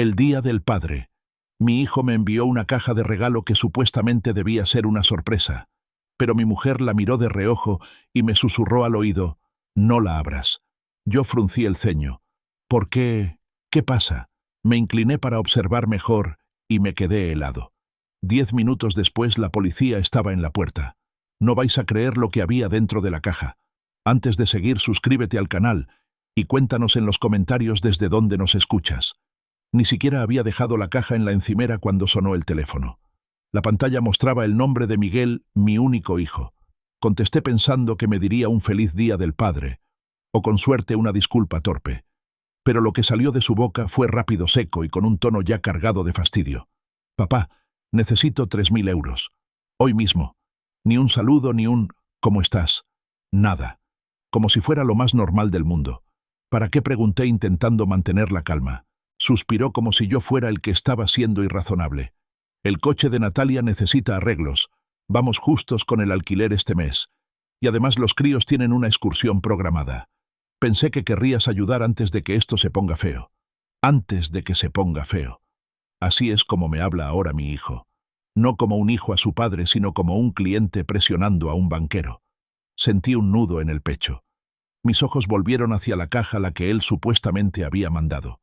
El Día del Padre. Mi hijo me envió una caja de regalo que supuestamente debía ser una sorpresa, pero mi mujer la miró de reojo y me susurró al oído: «No la abras». Yo fruncí el ceño. «¿Por qué? ¿Qué pasa?». Me incliné para observar mejor y me quedé helado. 10 minutos después la policía estaba en la puerta. No vais a creer lo que había dentro de la caja. Antes de seguir, suscríbete al canal y cuéntanos en los comentarios desde dónde nos escuchas. Ni siquiera había dejado la caja en la encimera cuando sonó el teléfono. La pantalla mostraba el nombre de Miguel, mi único hijo. Contesté pensando que me diría un feliz día del padre, o con suerte una disculpa torpe. Pero lo que salió de su boca fue rápido, seco y con un tono ya cargado de fastidio. «Papá, necesito 3.000 euros. Hoy mismo. Ni un saludo, ni un «¿Cómo estás?». Nada. Como si fuera lo más normal del mundo. ¿Para qué?, pregunté intentando mantener la calma. Suspiró como si yo fuera el que estaba siendo irrazonable. «El coche de Natalia necesita arreglos. Vamos justos con el alquiler este mes. Y además los críos tienen una excursión programada. Pensé que querrías ayudar antes de que esto se ponga feo». Antes de que se ponga feo. Así es como me habla ahora mi hijo. No como un hijo a su padre, sino como un cliente presionando a un banquero. Sentí un nudo en el pecho. Mis ojos volvieron hacia la caja, la que él supuestamente había mandado.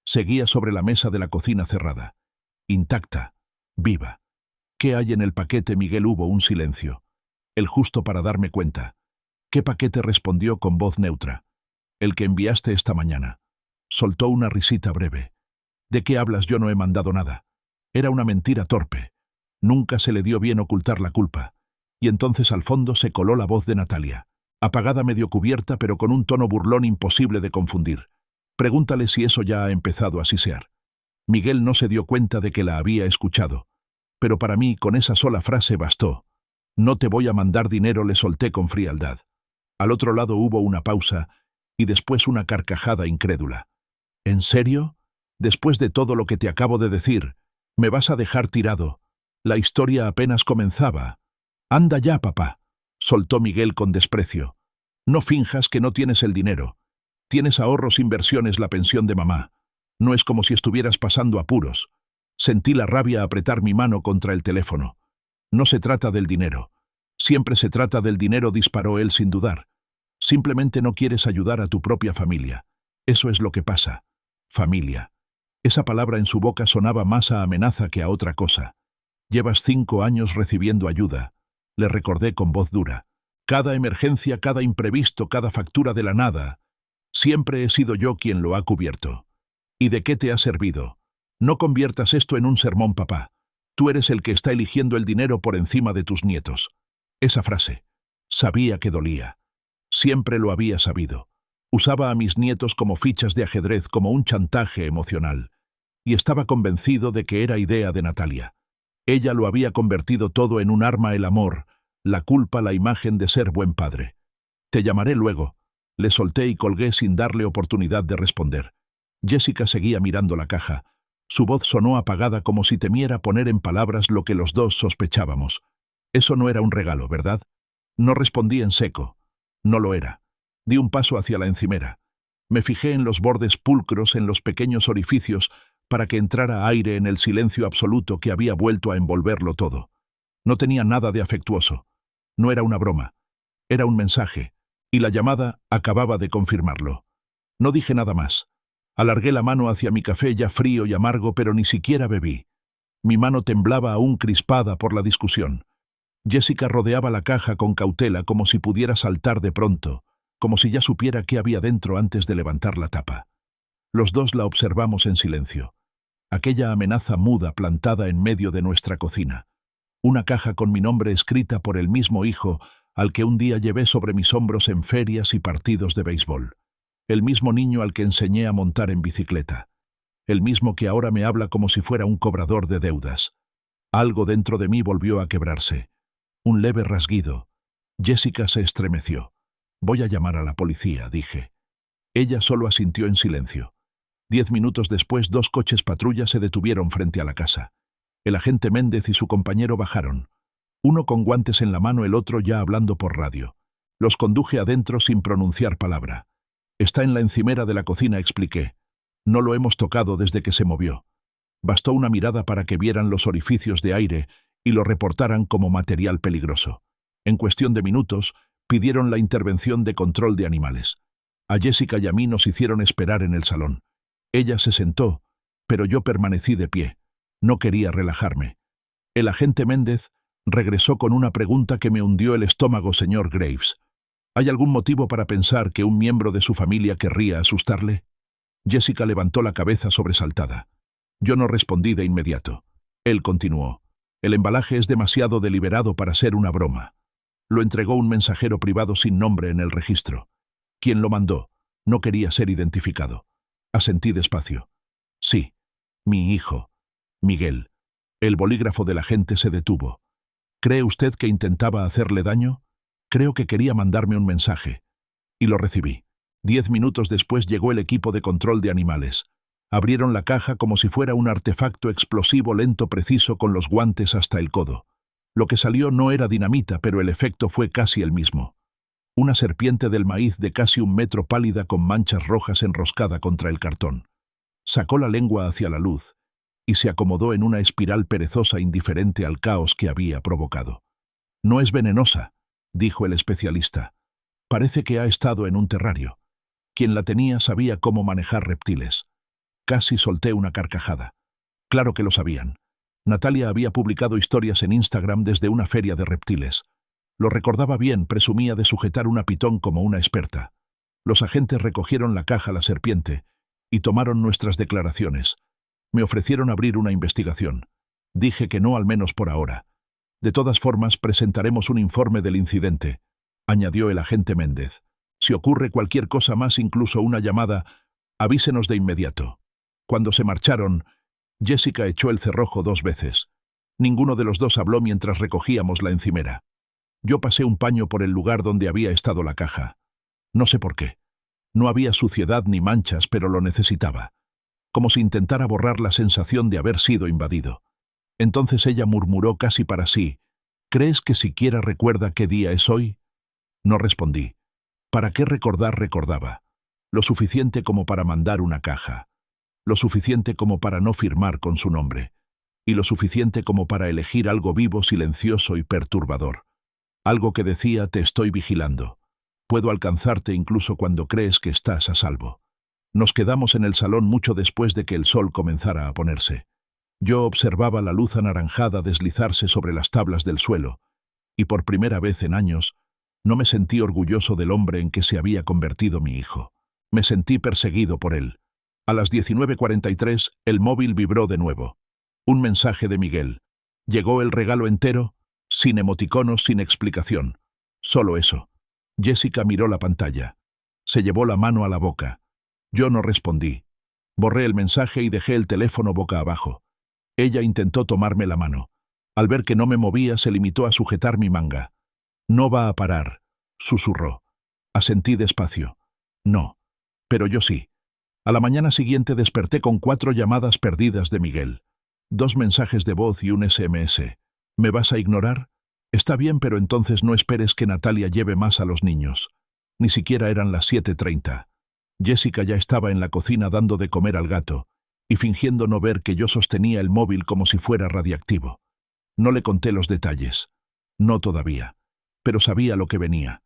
Seguía sobre la mesa de la cocina cerrada. Intacta. Viva. «¿Qué hay en el paquete, Miguel?». Hubo un silencio. El justo para darme cuenta. «¿Qué paquete?», respondió con voz neutra. «El que enviaste esta mañana». Soltó una risita breve. «¿De qué hablas? Yo no he mandado nada». Era una mentira torpe. Nunca se le dio bien ocultar la culpa. Y entonces al fondo se coló la voz de Natalia. Apagada, medio cubierta, pero con un tono burlón imposible de confundir. «Pregúntale si eso ya ha empezado a sisear». Miguel no se dio cuenta de que la había escuchado. Pero para mí, con esa sola frase bastó. «No te voy a mandar dinero», le solté con frialdad. Al otro lado hubo una pausa y después una carcajada incrédula. «¿En serio? Después de todo lo que te acabo de decir, ¿me vas a dejar tirado? La historia apenas comenzaba». «Anda ya, papá», soltó Miguel con desprecio. «No finjas que no tienes el dinero. Tienes ahorros, inversiones, la pensión de mamá. No es como si estuvieras pasando apuros». Sentí la rabia apretar mi mano contra el teléfono. «No se trata del dinero. Siempre se trata del dinero», disparó él sin dudar. «Simplemente no quieres ayudar a tu propia familia. Eso es lo que pasa». Familia. Esa palabra en su boca sonaba más a amenaza que a otra cosa. «Llevas 5 años recibiendo ayuda», le recordé con voz dura. «Cada emergencia, cada imprevisto, cada factura de la nada. Siempre he sido yo quien lo ha cubierto. ¿Y de qué te ha servido? No conviertas esto en un sermón, papá. Tú eres el que está eligiendo el dinero por encima de tus nietos». Esa frase. Sabía que dolía. Siempre lo había sabido. Usaba a mis nietos como fichas de ajedrez, como un chantaje emocional. Y estaba convencido de que era idea de Natalia. Ella lo había convertido todo en un arma: el amor, la culpa, la imagen de ser buen padre. «Te llamaré luego», le solté y colgué sin darle oportunidad de responder. Jessica seguía mirando la caja. Su voz sonó apagada, como si temiera poner en palabras lo que los dos sospechábamos. «Eso no era un regalo, ¿verdad?». No respondí en seco. No lo era. Di un paso hacia la encimera. Me fijé en los bordes pulcros, en los pequeños orificios, para que entrara aire en el silencio absoluto que había vuelto a envolverlo todo. No tenía nada de afectuoso. No era una broma. Era un mensaje, y la llamada acababa de confirmarlo. No dije nada más. Alargué la mano hacia mi café ya frío y amargo, pero ni siquiera bebí. Mi mano temblaba aún, crispada por la discusión. Jessica rodeaba la caja con cautela, como si pudiera saltar de pronto, como si ya supiera qué había dentro antes de levantar la tapa. Los dos la observamos en silencio. Aquella amenaza muda plantada en medio de nuestra cocina. Una caja con mi nombre escrita por el mismo hijo al que un día llevé sobre mis hombros en ferias y partidos de béisbol. El mismo niño al que enseñé a montar en bicicleta. El mismo que ahora me habla como si fuera un cobrador de deudas. Algo dentro de mí volvió a quebrarse. Un leve rasguido. Jessica se estremeció. «Voy a llamar a la policía», dije. Ella solo asintió en silencio. 10 minutos después, 2 coches patrulla se detuvieron frente a la casa. El agente Méndez y su compañero bajaron. Uno con guantes en la mano, el otro ya hablando por radio. Los conduje adentro sin pronunciar palabra. «Está en la encimera de la cocina», expliqué. No lo hemos tocado desde que se movió. Bastó una mirada para que vieran los orificios de aire y lo reportaran como material peligroso. En cuestión de minutos, pidieron la intervención de control de animales. A Jessica y a mí nos hicieron esperar en el salón. Ella se sentó, pero yo permanecí de pie. No quería relajarme. El agente Méndez regresó con una pregunta que me hundió el estómago, señor Graves. ¿Hay algún motivo para pensar que un miembro de su familia querría asustarle? Jessica levantó la cabeza sobresaltada. Yo no respondí de inmediato. Él continuó. El embalaje es demasiado deliberado para ser una broma. Lo entregó un mensajero privado sin nombre en el registro. ¿Quién lo mandó? No quería ser identificado. Asentí despacio. Sí, mi hijo, Miguel. El bolígrafo del agente se detuvo. ¿Cree usted que intentaba hacerle daño? Creo que quería mandarme un mensaje. Y lo recibí. 10 minutos después llegó el equipo de control de animales. Abrieron la caja como si fuera un artefacto explosivo lento preciso con los guantes hasta el codo. Lo que salió no era dinamita, pero el efecto fue casi el mismo. Una serpiente del maíz de casi 1 metro pálida con manchas rojas enroscada contra el cartón. Sacó la lengua hacia la luz y se acomodó en una espiral perezosa indiferente al caos que había provocado. No es venenosa, dijo el especialista. Parece que ha estado en un terrario. Quien la tenía sabía cómo manejar reptiles. Casi solté una carcajada. Claro que lo sabían. Natalia había publicado historias en Instagram desde una feria de reptiles. Lo recordaba bien, presumía de sujetar una pitón como una experta. Los agentes recogieron la caja La Serpiente y tomaron nuestras declaraciones. Me ofrecieron abrir una investigación. Dije que no, al menos por ahora. De todas formas, presentaremos un informe del incidente, añadió el agente Méndez. Si ocurre cualquier cosa más, incluso una llamada, avísenos de inmediato. Cuando se marcharon, Jessica echó el cerrojo 2 veces. Ninguno de los dos habló mientras recogíamos la encimera. Yo pasé un paño por el lugar donde había estado la caja. No sé por qué. No había suciedad ni manchas, pero lo necesitaba. Como si intentara borrar la sensación de haber sido invadido. Entonces ella murmuró casi para sí. ¿Crees que siquiera recuerda qué día es hoy? No respondí. ¿Para qué recordar? Recordaba. Lo suficiente como para mandar una caja. Lo suficiente como para no firmar con su nombre. Y lo suficiente como para elegir algo vivo, silencioso y perturbador. Algo que decía: te estoy vigilando. Puedo alcanzarte incluso cuando crees que estás a salvo. Nos quedamos en el salón mucho después de que el sol comenzara a ponerse. Yo observaba la luz anaranjada deslizarse sobre las tablas del suelo, y por primera vez en años, no me sentí orgulloso del hombre en que se había convertido mi hijo. Me sentí perseguido por él. A las 19:43, el móvil vibró de nuevo. Un mensaje de Miguel. Llegó el regalo entero, sin emoticonos, sin explicación. Solo eso. Jessica miró la pantalla. Se llevó la mano a la boca. Yo no respondí. Borré el mensaje y dejé el teléfono boca abajo. Ella intentó tomarme la mano. Al ver que no me movía, se limitó a sujetar mi manga. No va a parar, susurró. Asentí despacio. No. Pero yo sí. A la mañana siguiente desperté con 4 llamadas perdidas de Miguel. 2 mensajes de voz y un SMS. ¿Me vas a ignorar? Está bien, pero entonces no esperes que Natalia lleve más a los niños. Ni siquiera eran las 7:30. Jessica ya estaba en la cocina dando de comer al gato, y fingiendo no ver que yo sostenía el móvil como si fuera radiactivo. No le conté los detalles. No todavía. Pero sabía lo que venía.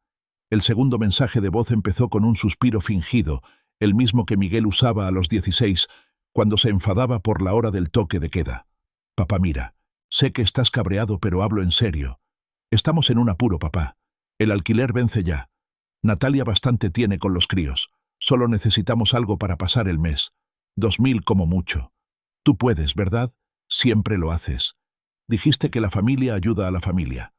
El segundo mensaje de voz empezó con un suspiro fingido, el mismo que Miguel usaba a los 16, cuando se enfadaba por la hora del toque de queda. Papá, mira. Sé que estás cabreado, pero hablo en serio. Estamos en un apuro, papá. El alquiler vence ya. Natalia bastante tiene con los críos. Solo necesitamos algo para pasar el mes. 2.000 como mucho. Tú puedes, ¿verdad? Siempre lo haces. Dijiste que la familia ayuda a la familia.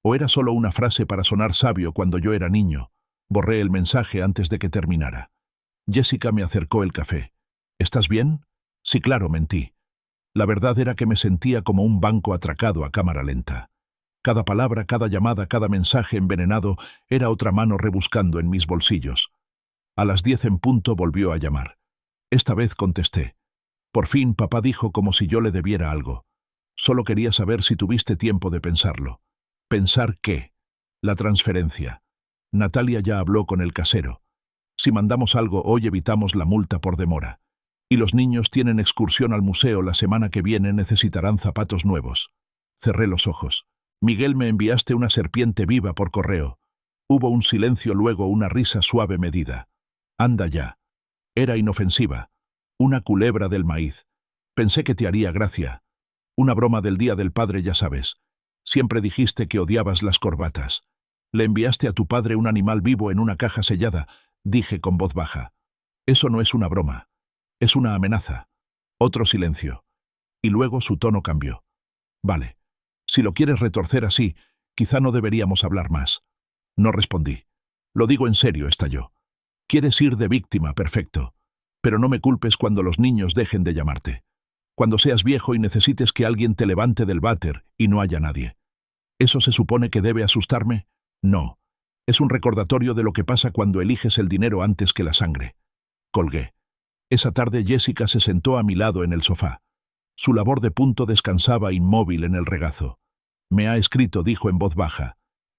¿O era solo una frase para sonar sabio cuando yo era niño? Borré el mensaje antes de que terminara. Jessica me acercó el café. ¿Estás bien? Sí, claro, mentí. La verdad era que me sentía como un banco atracado a cámara lenta. Cada palabra, cada llamada, cada mensaje envenenado era otra mano rebuscando en mis bolsillos. A las 10 en punto volvió a llamar. Esta vez contesté. Por fin papá dijo como si yo le debiera algo. Solo quería saber si tuviste tiempo de pensarlo. ¿Pensar qué? La transferencia. Natalia ya habló con el casero. Si mandamos algo hoy evitamos la multa por demora. Y los niños tienen excursión al museo la semana que viene, necesitarán zapatos nuevos. Cerré los ojos. Miguel, me enviaste una serpiente viva por correo. Hubo un silencio, luego una risa suave medida. Anda ya. Era inofensiva. Una culebra del maíz. Pensé que te haría gracia. Una broma del Día del Padre, ya sabes. Siempre dijiste que odiabas las corbatas. Le enviaste a tu padre un animal vivo en una caja sellada, dije con voz baja. Eso no es una broma. Es una amenaza. Otro silencio. Y luego su tono cambió. Vale. Si lo quieres retorcer así, quizá no deberíamos hablar más. No respondí. Lo digo en serio, estalló. Quieres ir de víctima, perfecto. Pero no me culpes cuando los niños dejen de llamarte. Cuando seas viejo y necesites que alguien te levante del váter y no haya nadie. ¿Eso se supone que debe asustarme? No. Es un recordatorio de lo que pasa cuando eliges el dinero antes que la sangre. Colgué. Esa tarde Jessica se sentó a mi lado en el sofá. Su labor de punto descansaba inmóvil en el regazo. Me ha escrito, dijo en voz baja.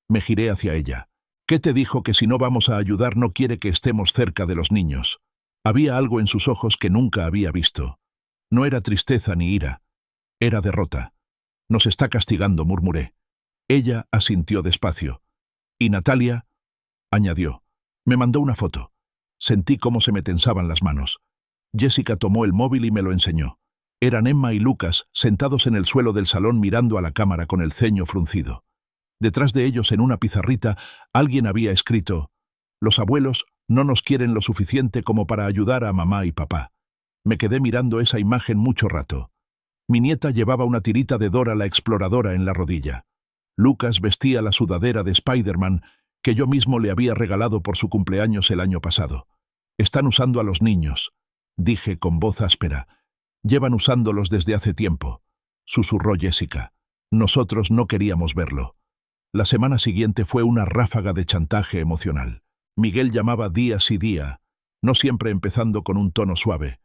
Me giré hacia ella. ¿Qué te dijo? Que si no vamos a ayudar no quiere que estemos cerca de los niños. Había algo en sus ojos que nunca había visto. No era tristeza ni ira. Era derrota. Nos está castigando, murmuré. Ella asintió despacio. ¿Y Natalia? Añadió. Me mandó una foto. Sentí cómo se me tensaban las manos. Jessica tomó el móvil y me lo enseñó. Eran Emma y Lucas, sentados en el suelo del salón mirando a la cámara con el ceño fruncido. Detrás de ellos, en una pizarrita, alguien había escrito: «Los abuelos no nos quieren lo suficiente como para ayudar a mamá y papá». Me quedé mirando esa imagen mucho rato. Mi nieta llevaba una tirita de Dora la Exploradora en la rodilla. Lucas vestía la sudadera de Spider-Man que yo mismo le había regalado por su cumpleaños el año pasado. «Están usando a los niños», dije con voz áspera. «Llevan usándolos desde hace tiempo», susurró Jessica. Nosotros no queríamos verlo. La semana siguiente fue una ráfaga de chantaje emocional. Miguel llamaba día sí día, no siempre empezando con un tono suave.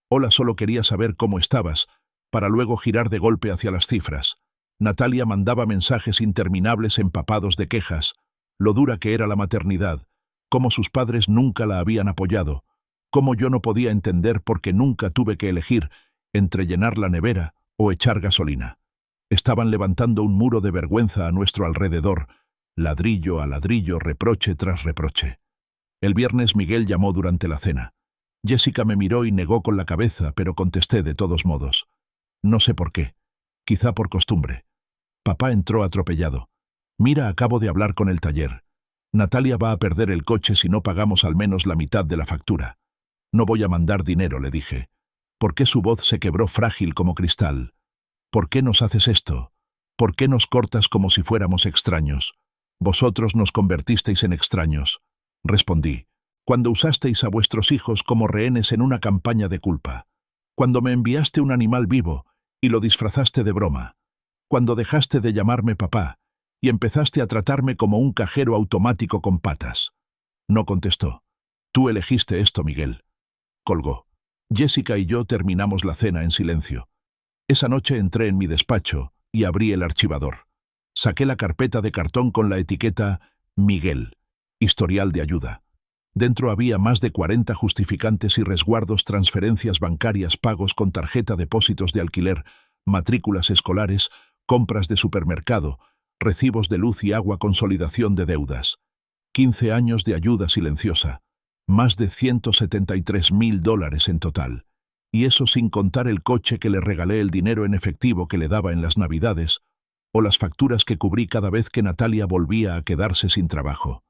«Hola, solo quería saber cómo estabas», para luego girar de golpe hacia las cifras. Natalia mandaba mensajes interminables empapados de quejas, lo dura que era la maternidad, cómo sus padres nunca la habían apoyado, cómo yo no podía entender porque nunca tuve que elegir entre llenar la nevera o echar gasolina. Estaban levantando un muro de vergüenza a nuestro alrededor, ladrillo a ladrillo, reproche tras reproche. El viernes Miguel llamó durante la cena. Jessica me miró y negó con la cabeza, pero contesté de todos modos. No sé por qué. Quizá por costumbre. Papá entró atropellado. «Mira, acabo de hablar con el taller. Natalia va a perder el coche si no pagamos al menos la mitad de la factura. No voy a mandar dinero», le dije. ¿Por qué su voz se quebró frágil como cristal? «¿Por qué nos haces esto? ¿Por qué nos cortas como si fuéramos extraños? Vosotros nos convertisteis en extraños», respondí, «cuando usasteis a vuestros hijos como rehenes en una campaña de culpa. Cuando me enviaste un animal vivo y lo disfrazaste de broma. Cuando dejaste de llamarme papá y empezaste a tratarme como un cajero automático con patas». No contestó. «Tú elegiste esto, Miguel». Colgó. Jessica y yo terminamos la cena en silencio. Esa noche entré en mi despacho y abrí el archivador. Saqué la carpeta de cartón con la etiqueta Miguel, historial de ayuda. Dentro había más de 40 justificantes y resguardos, transferencias bancarias, pagos con tarjeta, depósitos de alquiler, matrículas escolares, compras de supermercado, recibos de luz y agua, consolidación de deudas. 15 años de ayuda silenciosa. Más de $173.000 en total. Y eso sin contar el coche que le regalé, el dinero en efectivo que le daba en las Navidades, o las facturas que cubrí cada vez que Natalia volvía a quedarse sin trabajo.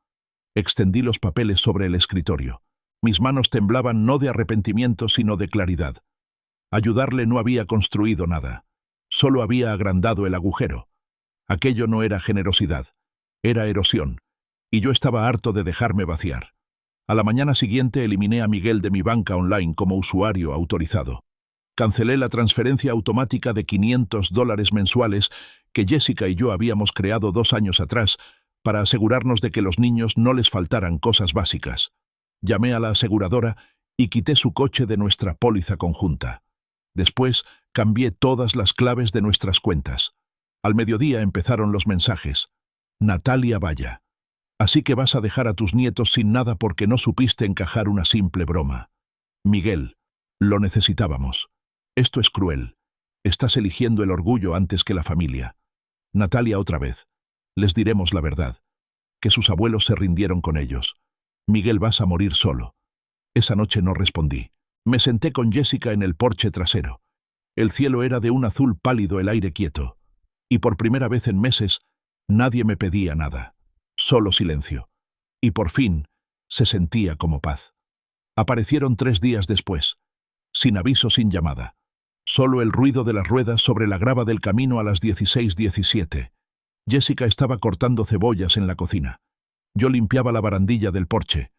Extendí los papeles sobre el escritorio. Mis manos temblaban no de arrepentimiento sino de claridad. Ayudarle no había construido nada. Solo había agrandado el agujero. Aquello no era generosidad. Era erosión. Y yo estaba harto de dejarme vaciar. A la mañana siguiente eliminé a Miguel de mi banca online como usuario autorizado. Cancelé la transferencia automática de $500 mensuales que Jessica y yo habíamos creado 2 años atrás para asegurarnos de que los niños no les faltaran cosas básicas. Llamé a la aseguradora y quité su coche de nuestra póliza conjunta. Después cambié todas las claves de nuestras cuentas. Al mediodía empezaron los mensajes. «Natalia, vaya. Así que vas a dejar a tus nietos sin nada porque no supiste encajar una simple broma. Miguel». Lo necesitábamos. Esto es cruel. Estás eligiendo el orgullo antes que la familia. Natalia otra vez. Les diremos la verdad. Que sus abuelos se rindieron con ellos. Miguel, vas a morir solo. Esa noche no respondí. Me senté con Jessica en el porche trasero. El cielo era de un azul pálido, el aire quieto. Y por primera vez en meses, nadie me pedía nada. Solo silencio. Y por fin, se sentía como paz. Aparecieron 3 días después. Sin aviso, sin llamada. Solo el ruido de las ruedas sobre la grava del camino a las 16:17. Jessica estaba cortando cebollas en la cocina. Yo limpiaba la barandilla del porche.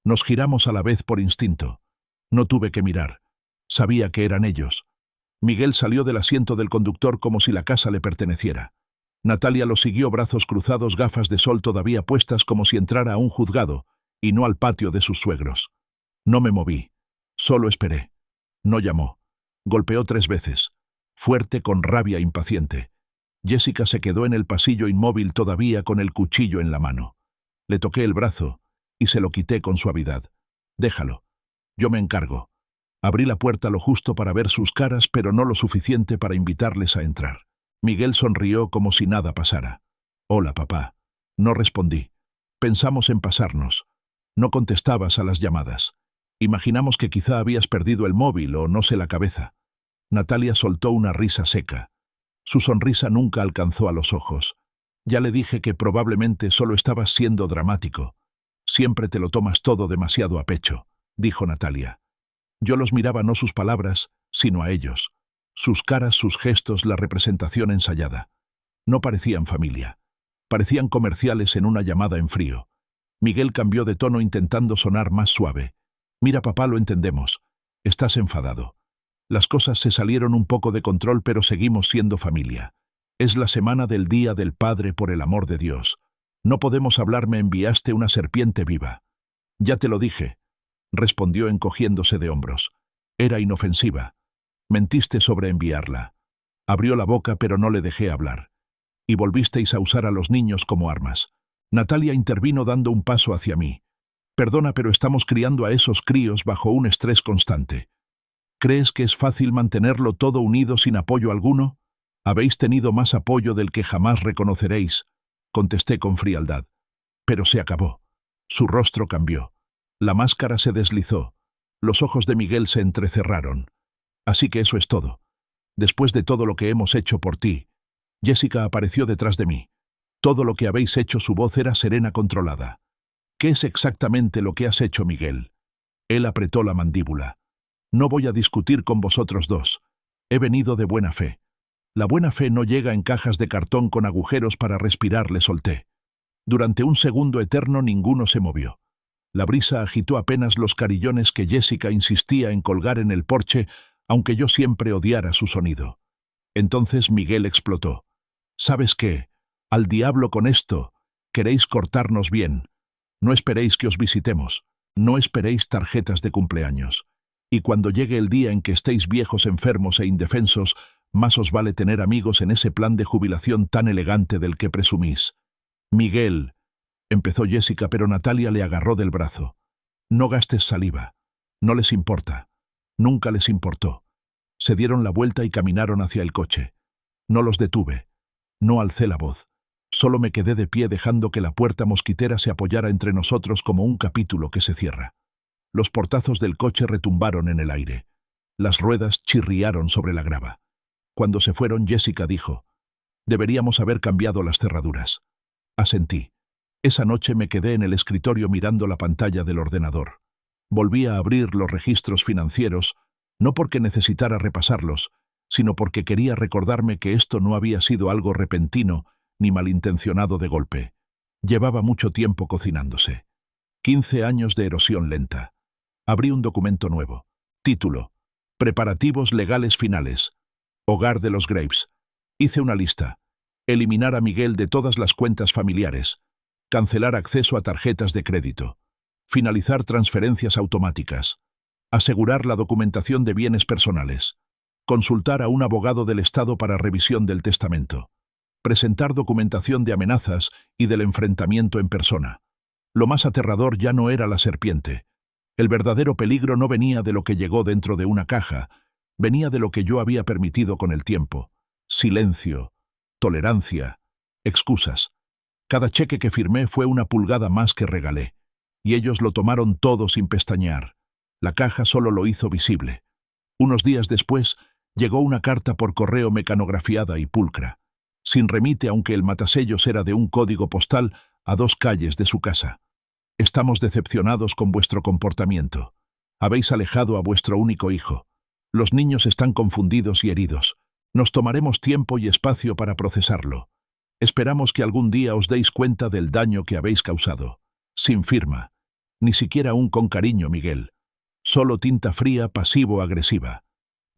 Nos giramos a la vez por instinto. No tuve que mirar. Sabía que eran ellos. Miguel salió del asiento del conductor como si la casa le perteneciera. Natalia lo siguió, brazos cruzados, gafas de sol todavía puestas, como si entrara a un juzgado, y no al patio de sus suegros. No me moví. Solo esperé. No llamó. Golpeó 3 veces. Fuerte, con rabia, impaciente. Jessica se quedó en el pasillo inmóvil, todavía con el cuchillo en la mano. Le toqué el brazo y se lo quité con suavidad. Déjalo. Yo me encargo. Abrí la puerta lo justo para ver sus caras, pero no lo suficiente para invitarles a entrar. Miguel sonrió como si nada pasara. Hola, papá. No respondí. Pensamos en pasarnos. No contestabas a las llamadas. Imaginamos que quizá habías perdido el móvil o no sé, la cabeza. Natalia soltó una risa seca. Su sonrisa nunca alcanzó a los ojos. Ya le dije que probablemente solo estabas siendo dramático. Siempre te lo tomas todo demasiado a pecho, dijo Natalia. Yo los miraba, no sus palabras, sino a ellos. Sus caras, sus gestos, la representación ensayada. No parecían familia. Parecían comerciales en una llamada en frío. Miguel cambió de tono intentando sonar más suave. Mira, papá, lo entendemos. Estás enfadado. Las cosas se salieron un poco de control, pero seguimos siendo familia. Es la semana del Día del Padre, por el amor de Dios. No podemos hablar, me enviaste una serpiente viva. Ya te lo dije, respondió encogiéndose de hombros. Era inofensiva. Mentiste sobre enviarla. Abrió la boca, pero no le dejé hablar. Y volvisteis a usar a los niños como armas. Natalia intervino dando un paso hacia mí. Perdona, pero estamos criando a esos críos bajo un estrés constante. ¿Crees que es fácil mantenerlo todo unido sin apoyo alguno? Habéis tenido más apoyo del que jamás reconoceréis, contesté con frialdad. Pero se acabó. Su rostro cambió. La máscara se deslizó. Los ojos de Miguel se entrecerraron. Así que eso es todo. Después de todo lo que hemos hecho por ti. Jessica apareció detrás de mí. Todo lo que habéis hecho, su voz era serena, controlada. ¿Qué es exactamente lo que has hecho, Miguel? Él apretó la mandíbula. No voy a discutir con vosotros dos. He venido de buena fe. La buena fe no llega en cajas de cartón con agujeros para respirar, le solté. Durante un segundo eterno ninguno se movió. La brisa agitó apenas los carillones que Jessica insistía en colgar en el porche, aunque yo siempre odiara su sonido. Entonces Miguel explotó. ¿Sabes qué? Al diablo con esto. Queréis cortarnos bien. No esperéis que os visitemos. No esperéis tarjetas de cumpleaños. Y cuando llegue el día en que estéis viejos, enfermos e indefensos, más os vale tener amigos en ese plan de jubilación tan elegante del que presumís. Miguel, empezó Jessica, pero Natalia le agarró del brazo. No gastes saliva. No les importa. Nunca les importó. Se dieron la vuelta y caminaron hacia el coche. No los detuve. No alcé la voz. Solo me quedé de pie, dejando que la puerta mosquitera se apoyara entre nosotros como un capítulo que se cierra. Los portazos del coche retumbaron en el aire. Las ruedas chirriaron sobre la grava. Cuando se fueron, Jessica dijo: «Deberíamos haber cambiado las cerraduras». Asentí. Esa noche me quedé en el escritorio mirando la pantalla del ordenador. Volví a abrir los registros financieros, no porque necesitara repasarlos, sino porque quería recordarme que esto no había sido algo repentino ni malintencionado de golpe. Llevaba mucho tiempo cocinándose. 15 años de erosión lenta. Abrí un documento nuevo. Título: Preparativos legales finales. Hogar de los Graves. Hice una lista. Eliminar a Miguel de todas las cuentas familiares. Cancelar acceso a tarjetas de crédito. Finalizar transferencias automáticas. Asegurar la documentación de bienes personales. Consultar a un abogado del Estado para revisión del testamento. Presentar documentación de amenazas y del enfrentamiento en persona. Lo más aterrador ya no era la serpiente. El verdadero peligro no venía de lo que llegó dentro de una caja, venía de lo que yo había permitido con el tiempo. Silencio, tolerancia, excusas. Cada cheque que firmé fue una pulgada más que regalé, y ellos lo tomaron todo sin pestañear. La caja solo lo hizo visible. Unos días después, llegó una carta por correo mecanografiada y pulcra, sin remite aunque el matasellos era de un código postal a 2 calles de su casa. Estamos decepcionados con vuestro comportamiento. Habéis alejado a vuestro único hijo. Los niños están confundidos y heridos. Nos tomaremos tiempo y espacio para procesarlo. Esperamos que algún día os deis cuenta del daño que habéis causado. Sin firma. Ni siquiera un con cariño, Miguel. Solo tinta fría, pasivo-agresiva.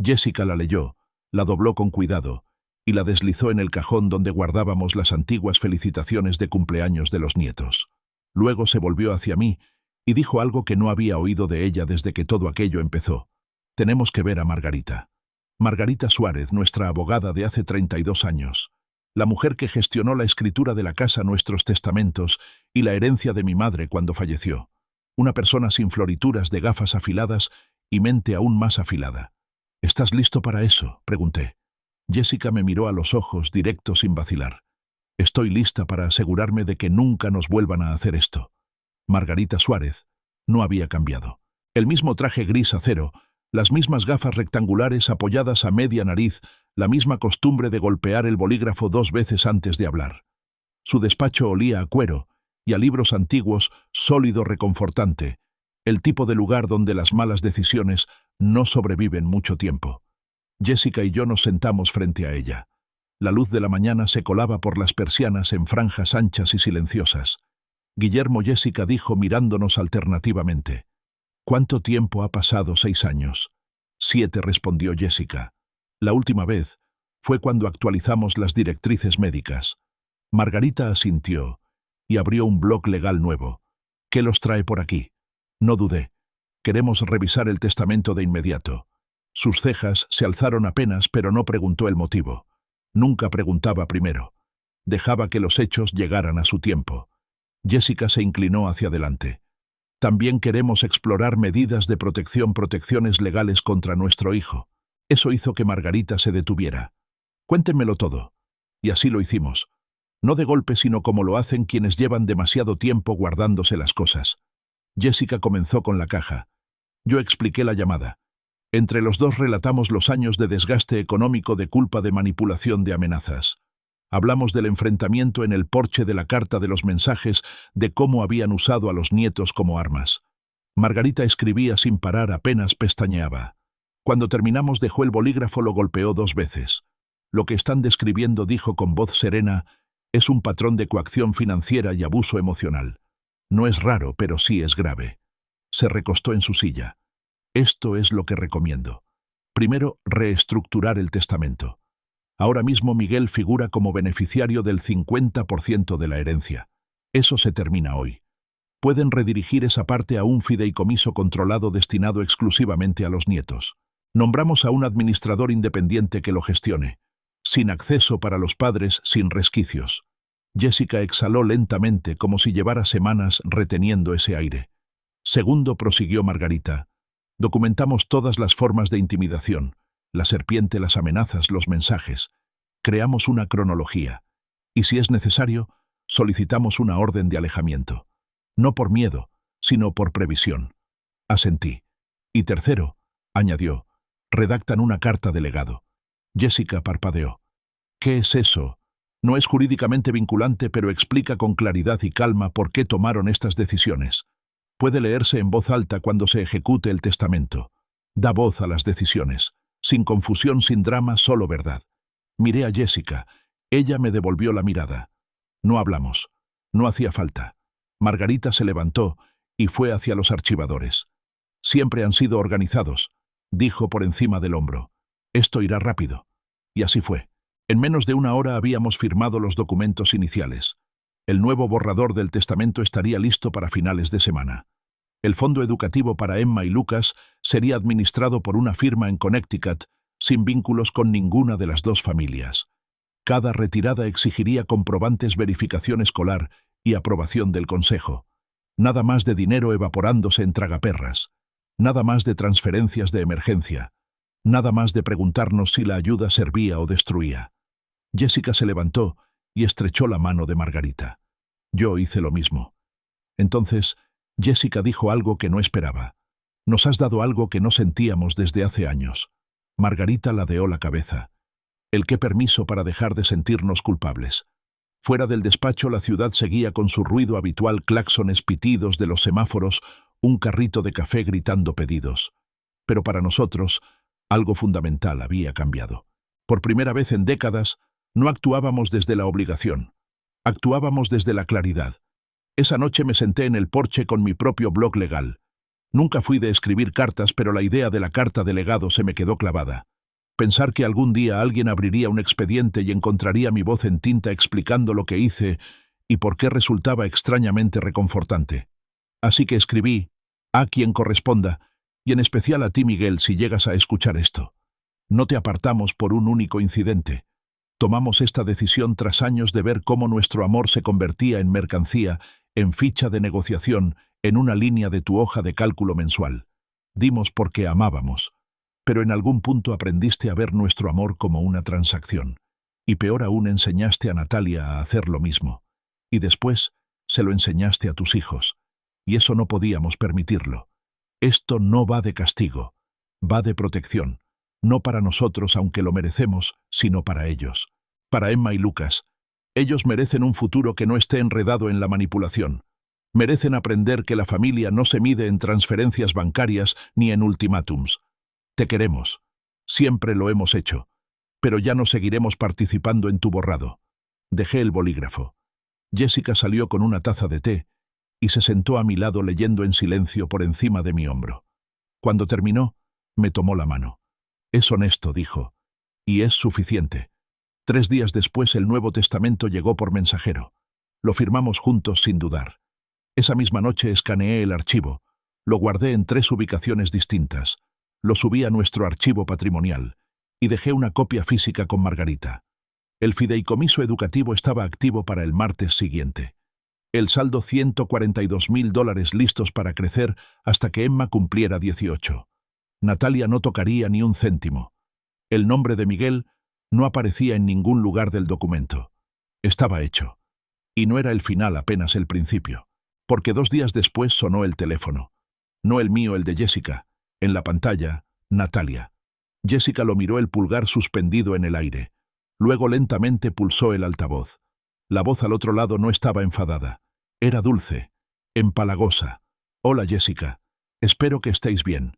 Jessica la leyó, la dobló con cuidado y la deslizó en el cajón donde guardábamos las antiguas felicitaciones de cumpleaños de los nietos. Luego se volvió hacia mí y dijo algo que no había oído de ella desde que todo aquello empezó. Tenemos que ver a Margarita. Margarita Suárez, nuestra abogada de hace 32 años. La mujer que gestionó la escritura de la casa, nuestros testamentos y la herencia de mi madre cuando falleció. Una persona sin florituras, de gafas afiladas y mente aún más afilada. ¿Estás listo para eso?, pregunté. Jessica me miró a los ojos, directo, sin vacilar. Estoy lista para asegurarme de que nunca nos vuelvan a hacer esto. Margarita Suárez no había cambiado. El mismo traje gris acero, las mismas gafas rectangulares apoyadas a media nariz, la misma costumbre de golpear el bolígrafo 2 veces antes de hablar. Su despacho olía a cuero y a libros antiguos, sólido, reconfortante, el tipo de lugar donde las malas decisiones no sobreviven mucho tiempo. Jessica y yo nos sentamos frente a ella. La luz de la mañana se colaba por las persianas en franjas anchas y silenciosas. Guillermo, Jessica dijo mirándonos alternativamente. ¿Cuánto tiempo ha pasado? 6 años. 7, respondió Jessica. La última vez fue cuando actualizamos las directrices médicas. Margarita asintió y abrió un blog legal nuevo. ¿Qué los trae por aquí? No dudé. Queremos revisar el testamento de inmediato. Sus cejas se alzaron apenas, pero no preguntó el motivo. Nunca preguntaba primero. Dejaba que los hechos llegaran a su tiempo. Jessica se inclinó hacia adelante. También queremos explorar medidas de protecciones legales contra nuestro hijo. Eso hizo que Margarita se detuviera. Cuéntenmelo todo. Y así lo hicimos. No de golpe, sino como lo hacen quienes llevan demasiado tiempo guardándose las cosas. Jessica comenzó con la caja. Yo expliqué la llamada. Entre los dos relatamos los años de desgaste económico, de culpa, de manipulación, de amenazas. Hablamos del enfrentamiento en el porche, de la carta, de los mensajes, de cómo habían usado a los nietos como armas. Margarita escribía sin parar, apenas pestañeaba. Cuando terminamos dejó el bolígrafo, lo golpeó 2 veces. Lo que están describiendo, dijo con voz serena, es un patrón de coacción financiera y abuso emocional. No es raro, pero sí es grave. Se recostó en su silla. Esto es lo que recomiendo. Primero, reestructurar el testamento. Ahora mismo Miguel figura como beneficiario del 50% de la herencia. Eso se termina hoy. Pueden redirigir esa parte a un fideicomiso controlado destinado exclusivamente a los nietos. Nombramos a un administrador independiente que lo gestione. Sin acceso para los padres, sin resquicios. Jessica exhaló lentamente, como si llevara semanas reteniendo ese aire. Segundo, prosiguió Margarita. Documentamos todas las formas de intimidación. La serpiente, las amenazas, los mensajes. Creamos una cronología. Y si es necesario, solicitamos una orden de alejamiento. No por miedo, sino por previsión. Asentí. Y tercero, añadió, redactan una carta de legado. Jessica parpadeó. ¿Qué es eso? No es jurídicamente vinculante, pero explica con claridad y calma por qué tomaron estas decisiones. Puede leerse en voz alta cuando se ejecute el testamento. Da voz a las decisiones. Sin confusión, sin drama, solo verdad. Miré a Jessica. Ella me devolvió la mirada. No hablamos. No hacía falta. Margarita se levantó y fue hacia los archivadores. Siempre han sido organizados, dijo por encima del hombro. Esto irá rápido. Y así fue. En menos de 1 hora habíamos firmado los documentos iniciales. El nuevo borrador del testamento estaría listo para finales de semana. El fondo educativo para Emma y Lucas sería administrado por una firma en Connecticut, sin vínculos con ninguna de las 2 familias. Cada retirada exigiría comprobantes, verificación escolar y aprobación del consejo. Nada más de dinero evaporándose en tragaperras. Nada más de transferencias de emergencia. Nada más de preguntarnos si la ayuda servía o destruía. Jessica se levantó y estrechó la mano de Margarita. Yo hice lo mismo. Entonces, Jessica dijo algo que no esperaba. Nos has dado algo que no sentíamos desde hace años. Margarita ladeó la cabeza. ¿El qué permiso para dejar de sentirnos culpables? Fuera del despacho la ciudad seguía con su ruido habitual, claxones, pitidos de los semáforos, un carrito de café gritando pedidos. Pero para nosotros, algo fundamental había cambiado. Por primera vez en décadas, no actuábamos desde la obligación. Actuábamos desde la claridad. Esa noche me senté en el porche con mi propio blog legal. Nunca fui de escribir cartas, pero la idea de la carta de legado se me quedó clavada. Pensar que algún día alguien abriría un expediente y encontraría mi voz en tinta explicando lo que hice y por qué resultaba extrañamente reconfortante. Así que escribí, a quien corresponda, y en especial a ti, Miguel, si llegas a escuchar esto. No te apartamos por un único incidente. Tomamos esta decisión tras años de ver cómo nuestro amor se convertía en mercancía, en ficha de negociación, en una línea de tu hoja de cálculo mensual. Dimos porque amábamos. Pero en algún punto aprendiste a ver nuestro amor como una transacción. Y peor aún, enseñaste a Natalia a hacer lo mismo. Y después se lo enseñaste a tus hijos. Y eso no podíamos permitirlo. Esto no va de castigo. Va de protección. No para nosotros, aunque lo merecemos, sino para ellos. Para Emma y Lucas. Ellos merecen un futuro que no esté enredado en la manipulación. Merecen aprender que la familia no se mide en transferencias bancarias ni en ultimátums. Te queremos. Siempre lo hemos hecho. Pero ya no seguiremos participando en tu borrado. Dejé el bolígrafo. Jessica salió con una taza de té y se sentó a mi lado leyendo en silencio por encima de mi hombro. Cuando terminó, me tomó la mano. Es honesto, dijo. Y es suficiente. 3 días después el Nuevo Testamento llegó por mensajero. Lo firmamos juntos sin dudar. Esa misma noche escaneé el archivo. Lo guardé en 3 ubicaciones distintas. Lo subí a nuestro archivo patrimonial y dejé una copia física con Margarita. El fideicomiso educativo estaba activo para el martes siguiente. El saldo $142.000 listos para crecer hasta que Emma cumpliera 18. Natalia no tocaría ni un céntimo. El nombre de Miguel no aparecía en ningún lugar del documento. Estaba hecho. Y no era el final, apenas el principio. Porque 2 días después sonó el teléfono. No el mío, el de Jessica. En la pantalla, Natalia. Jessica lo miró, el pulgar suspendido en el aire. Luego lentamente pulsó el altavoz. La voz al otro lado no estaba enfadada. Era dulce, empalagosa. Hola, Jessica. Espero que estéis bien.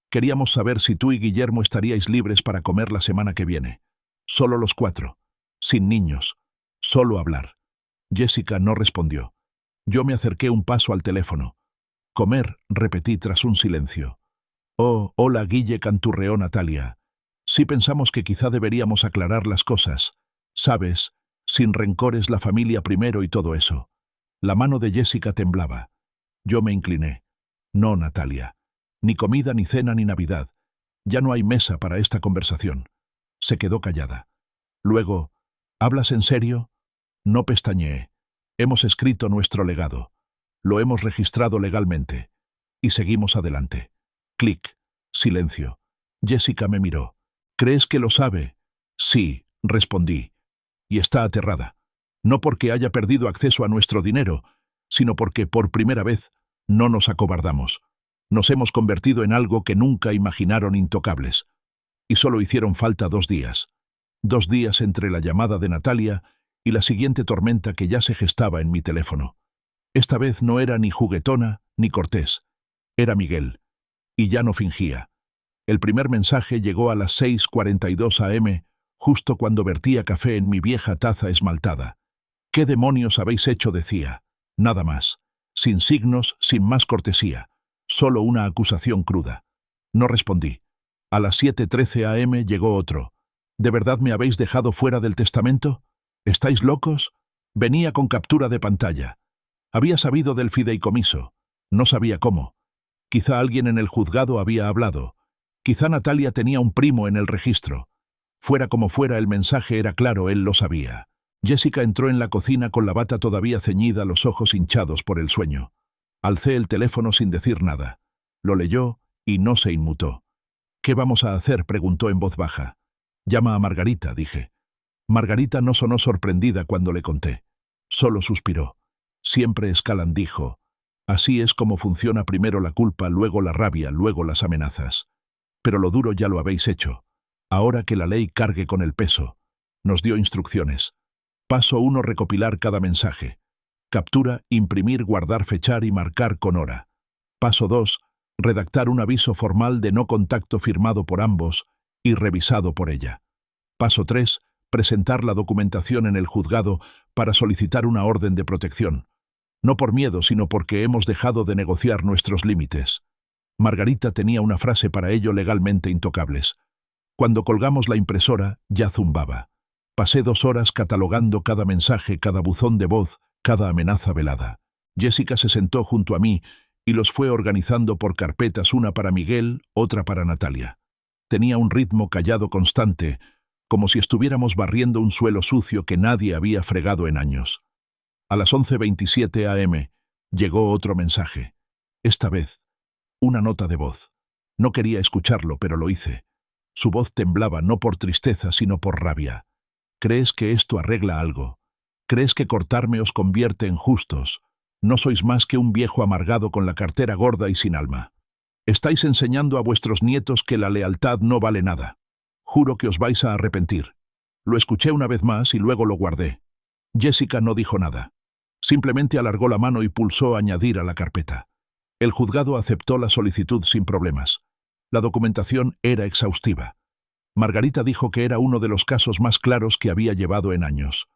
Queríamos saber si tú y Guillermo estaríais libres para comer la semana que viene. Solo los 4. Sin niños. Solo hablar. Jessica no respondió. Yo me acerqué un paso al teléfono. Comer, repetí tras un silencio. Oh, hola, Guille, canturreó Natalia. Sí, pensamos que quizá deberíamos aclarar las cosas. Sabes, sin rencores, la familia primero y todo eso. La mano de Jessica temblaba. Yo me incliné. No, Natalia. Ni comida, ni cena, ni Navidad. Ya no hay mesa para esta conversación. Se quedó callada. Luego, ¿hablas en serio? No pestañeé. Hemos escrito nuestro legado. Lo hemos registrado legalmente. Y seguimos adelante. Clic. Silencio. Jessica me miró. ¿Crees que lo sabe? Sí, respondí. Y está aterrada. No porque haya perdido acceso a nuestro dinero, sino porque, por primera vez, no nos acobardamos. Nos hemos convertido en algo que nunca imaginaron intocables. Y solo hicieron falta 2 días. 2 días entre la llamada de Natalia y la siguiente tormenta que ya se gestaba en mi teléfono. Esta vez no era ni juguetona ni cortés. Era Miguel. Y ya no fingía. El primer mensaje llegó a las 6:42 am, justo cuando vertía café en mi vieja taza esmaltada. ¿Qué demonios habéis hecho?, decía. Nada más. Sin signos, sin más cortesía. Solo una acusación cruda. No respondí. A las 7:13 am llegó otro. ¿De verdad me habéis dejado fuera del testamento? ¿Estáis locos? Venía con captura de pantalla. Había sabido del fideicomiso. No sabía cómo. Quizá alguien en el juzgado había hablado. Quizá Natalia tenía un primo en el registro. Fuera como fuera, el mensaje era claro, él lo sabía. Jessica entró en la cocina con la bata todavía ceñida, los ojos hinchados por el sueño. Alcé el teléfono sin decir nada. Lo leyó y no se inmutó. «¿Qué vamos a hacer?», preguntó en voz baja. «Llama a Margarita», dije. Margarita no sonó sorprendida cuando le conté. Solo suspiró. «Siempre escalan», dijo. «Así es como funciona: primero la culpa, luego la rabia, luego las amenazas. Pero lo duro ya lo habéis hecho. Ahora que la ley cargue con el peso». Nos dio instrucciones. Paso 1: recopilar cada mensaje. Captura, imprimir, guardar, fechar y marcar con hora. Paso 2: redactar un aviso formal de no contacto firmado por ambos y revisado por ella. Paso 3: presentar la documentación en el juzgado para solicitar una orden de protección. No por miedo, sino porque hemos dejado de negociar nuestros límites. Margarita tenía una frase para ello legalmente intocables. Cuando colgamos la impresora, ya zumbaba. Pasé 2 horas catalogando cada mensaje, cada buzón de voz, cada amenaza velada. Jessica se sentó junto a mí y los fue organizando por carpetas, una para Miguel, otra para Natalia. Tenía un ritmo callado constante, como si estuviéramos barriendo un suelo sucio que nadie había fregado en años. A las 11:27 am llegó otro mensaje. Esta vez, una nota de voz. No quería escucharlo, pero lo hice. Su voz temblaba no por tristeza, sino por rabia. «¿Crees que esto arregla algo? ¿Crees que cortarme os convierte en justos? No sois más que un viejo amargado con la cartera gorda y sin alma. Estáis enseñando a vuestros nietos que la lealtad no vale nada. Juro que os vais a arrepentir». Lo escuché una vez más y luego lo guardé. Jessica no dijo nada. Simplemente alargó la mano y pulsó añadir a la carpeta. El juzgado aceptó la solicitud sin problemas. La documentación era exhaustiva. Margarita dijo que era uno de los casos más claros que había llevado en años.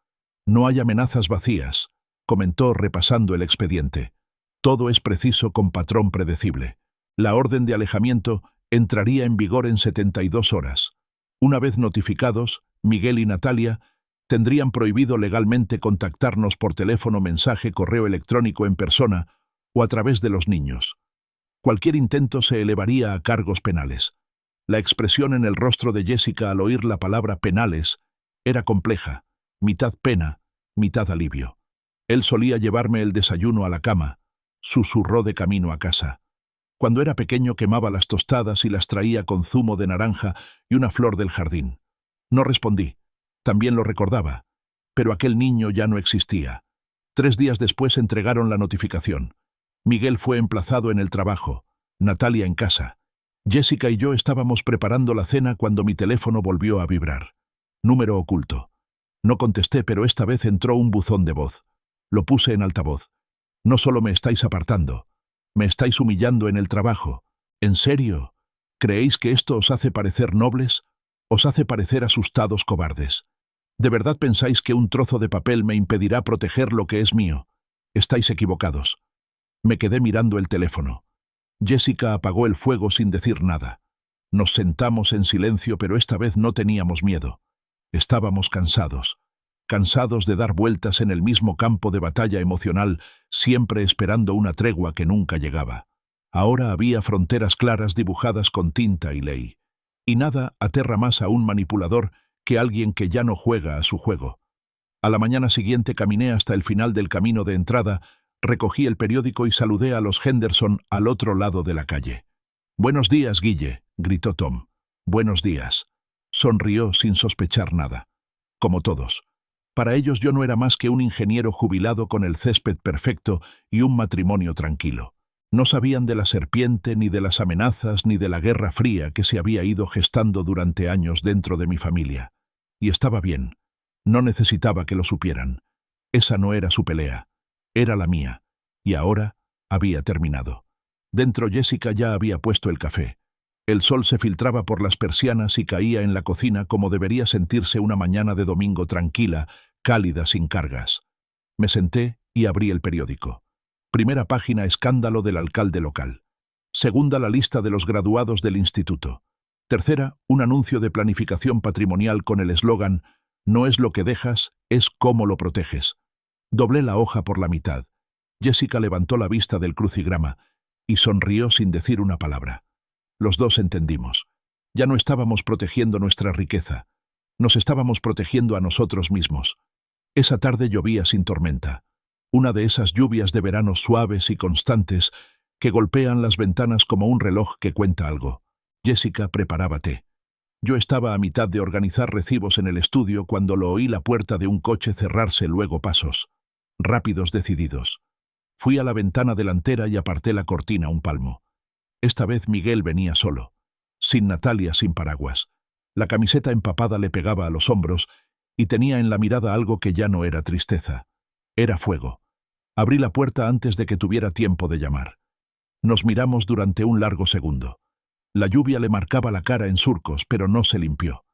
«No hay amenazas vacías», comentó repasando el expediente. «Todo es preciso, con patrón predecible. La orden de alejamiento entraría en vigor en 72 horas. Una vez notificados, Miguel y Natalia tendrían prohibido legalmente contactarnos por teléfono, mensaje, correo electrónico, en persona o a través de los niños. Cualquier intento se elevaría a cargos penales». La expresión en el rostro de Jessica al oír la palabra penales era compleja, mitad pena, mitad alivio. «Él solía llevarme el desayuno a la cama», susurró de camino a casa. «Cuando era pequeño quemaba las tostadas y las traía con zumo de naranja y una flor del jardín». No respondí. También lo recordaba. Pero aquel niño ya no existía. 3 días después entregaron la notificación. Miguel fue emplazado en el trabajo, Natalia en casa. Jessica y yo estábamos preparando la cena cuando mi teléfono volvió a vibrar. Número oculto. No contesté, pero esta vez entró un buzón de voz. Lo puse en altavoz. «No solo me estáis apartando, me estáis humillando en el trabajo. ¿En serio? ¿Creéis que esto os hace parecer nobles? Os hace parecer asustados cobardes. ¿De verdad pensáis que un trozo de papel me impedirá proteger lo que es mío? Estáis equivocados». Me quedé mirando el teléfono. Jessica apagó el fuego sin decir nada. Nos sentamos en silencio, pero esta vez no teníamos miedo. Estábamos cansados. Cansados de dar vueltas en el mismo campo de batalla emocional, siempre esperando una tregua que nunca llegaba. Ahora había fronteras claras dibujadas con tinta y ley. Y nada aterra más a un manipulador que alguien que ya no juega a su juego. A la mañana siguiente caminé hasta el final del camino de entrada, recogí el periódico y saludé a los Henderson al otro lado de la calle. «Buenos días, Guille», gritó Tom. «Buenos días». Sonrió sin sospechar nada. Como todos. Para ellos yo no era más que un ingeniero jubilado con el césped perfecto y un matrimonio tranquilo. No sabían de la serpiente, ni de las amenazas, ni de la guerra fría que se había ido gestando durante años dentro de mi familia. Y estaba bien. No necesitaba que lo supieran. Esa no era su pelea. Era la mía, y ahora había terminado. Dentro Jessica ya había puesto el café. El sol se filtraba por las persianas y caía en la cocina como debería sentirse una mañana de domingo tranquila, cálida, sin cargas. Me senté y abrí el periódico. Primera página: escándalo del alcalde local. Segunda, la lista de los graduados del instituto. Tercera, un anuncio de planificación patrimonial con el eslogan «No es lo que dejas, es cómo lo proteges». Doblé la hoja por la mitad. Jessica levantó la vista del crucigrama y sonrió sin decir una palabra. Los dos entendimos. Ya no estábamos protegiendo nuestra riqueza. Nos estábamos protegiendo a nosotros mismos. Esa tarde llovía sin tormenta. Una de esas lluvias de verano suaves y constantes que golpean las ventanas como un reloj que cuenta algo. Jessica preparaba té. Yo estaba a mitad de organizar recibos en el estudio cuando lo oí la puerta de un coche cerrarse, luego pasos. Rápidos, decididos. Fui a la ventana delantera y aparté la cortina un palmo. Esta vez Miguel venía solo. Sin Natalia, sin paraguas. La camiseta empapada le pegaba a los hombros y tenía en la mirada algo que ya no era tristeza. Era fuego. Abrí la puerta antes de que tuviera tiempo de llamar. Nos miramos durante un largo segundo. La lluvia le marcaba la cara en surcos, pero no se limpió.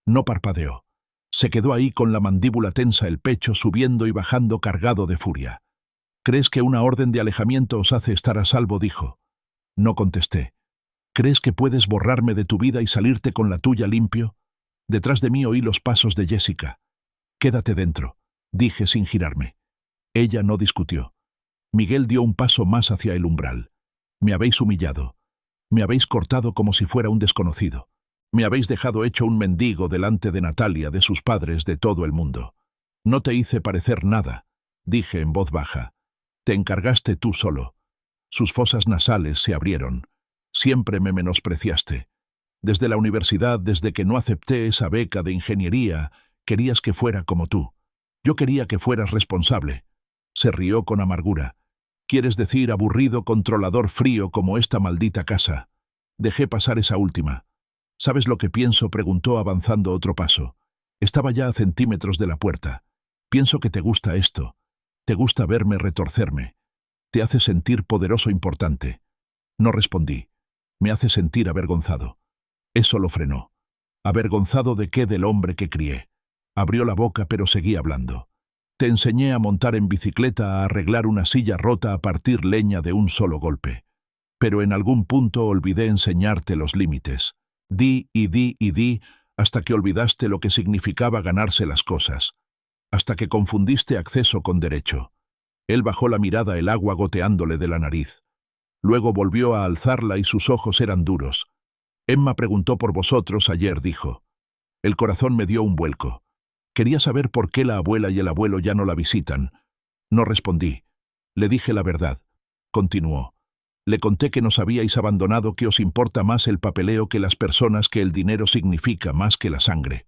No parpadeó. Se quedó ahí con la mandíbula tensa, el pecho subiendo y bajando, cargado de furia. «¿Crees que una orden de alejamiento os hace estar a salvo?», dijo. No contesté. «¿Crees que puedes borrarme de tu vida y salirte con la tuya limpio?». Detrás de mí oí los pasos de Jessica. «Quédate dentro», dije sin girarme. Ella no discutió. Miguel dio un paso más hacia el umbral. «Me habéis humillado. Me habéis cortado como si fuera un desconocido. Me habéis dejado hecho un mendigo delante de Natalia, de sus padres, de todo el mundo. No te hice parecer nada», dije en voz baja. «Te encargaste tú solo». Sus fosas nasales se abrieron. «Siempre me menospreciaste. Desde la universidad, desde que no acepté esa beca de ingeniería, querías que fuera como tú. Yo quería que fueras responsable». Se rió con amargura. «¿Quieres decir aburrido, controlador, frío como esta maldita casa?» Dejé pasar esa última. «¿Sabes lo que pienso?», preguntó avanzando otro paso. Estaba ya a centímetros de la puerta. «Pienso que te gusta esto. Te gusta verme retorcerme. Te hace sentir poderoso, importante». No respondí. «Me hace sentir avergonzado». Eso lo frenó. «¿Avergonzado de qué?». «Del hombre que crié». Abrió la boca, pero seguía hablando. «Te enseñé a montar en bicicleta, a arreglar una silla rota, a partir leña de un solo golpe. Pero en algún punto olvidé enseñarte los límites. Di y di y di, hasta que olvidaste lo que significaba ganarse las cosas. Hasta que confundiste acceso con derecho». Él bajó la mirada, el agua goteándole de la nariz. Luego volvió a alzarla y sus ojos eran duros. «Emma preguntó por vosotros ayer», dijo. El corazón me dio un vuelco. Quería saber por qué la abuela y el abuelo ya no la visitan. No respondí. Le dije la verdad. Continuó. Le conté que nos habíais abandonado, que os importa más el papeleo que las personas, que el dinero significa más que la sangre.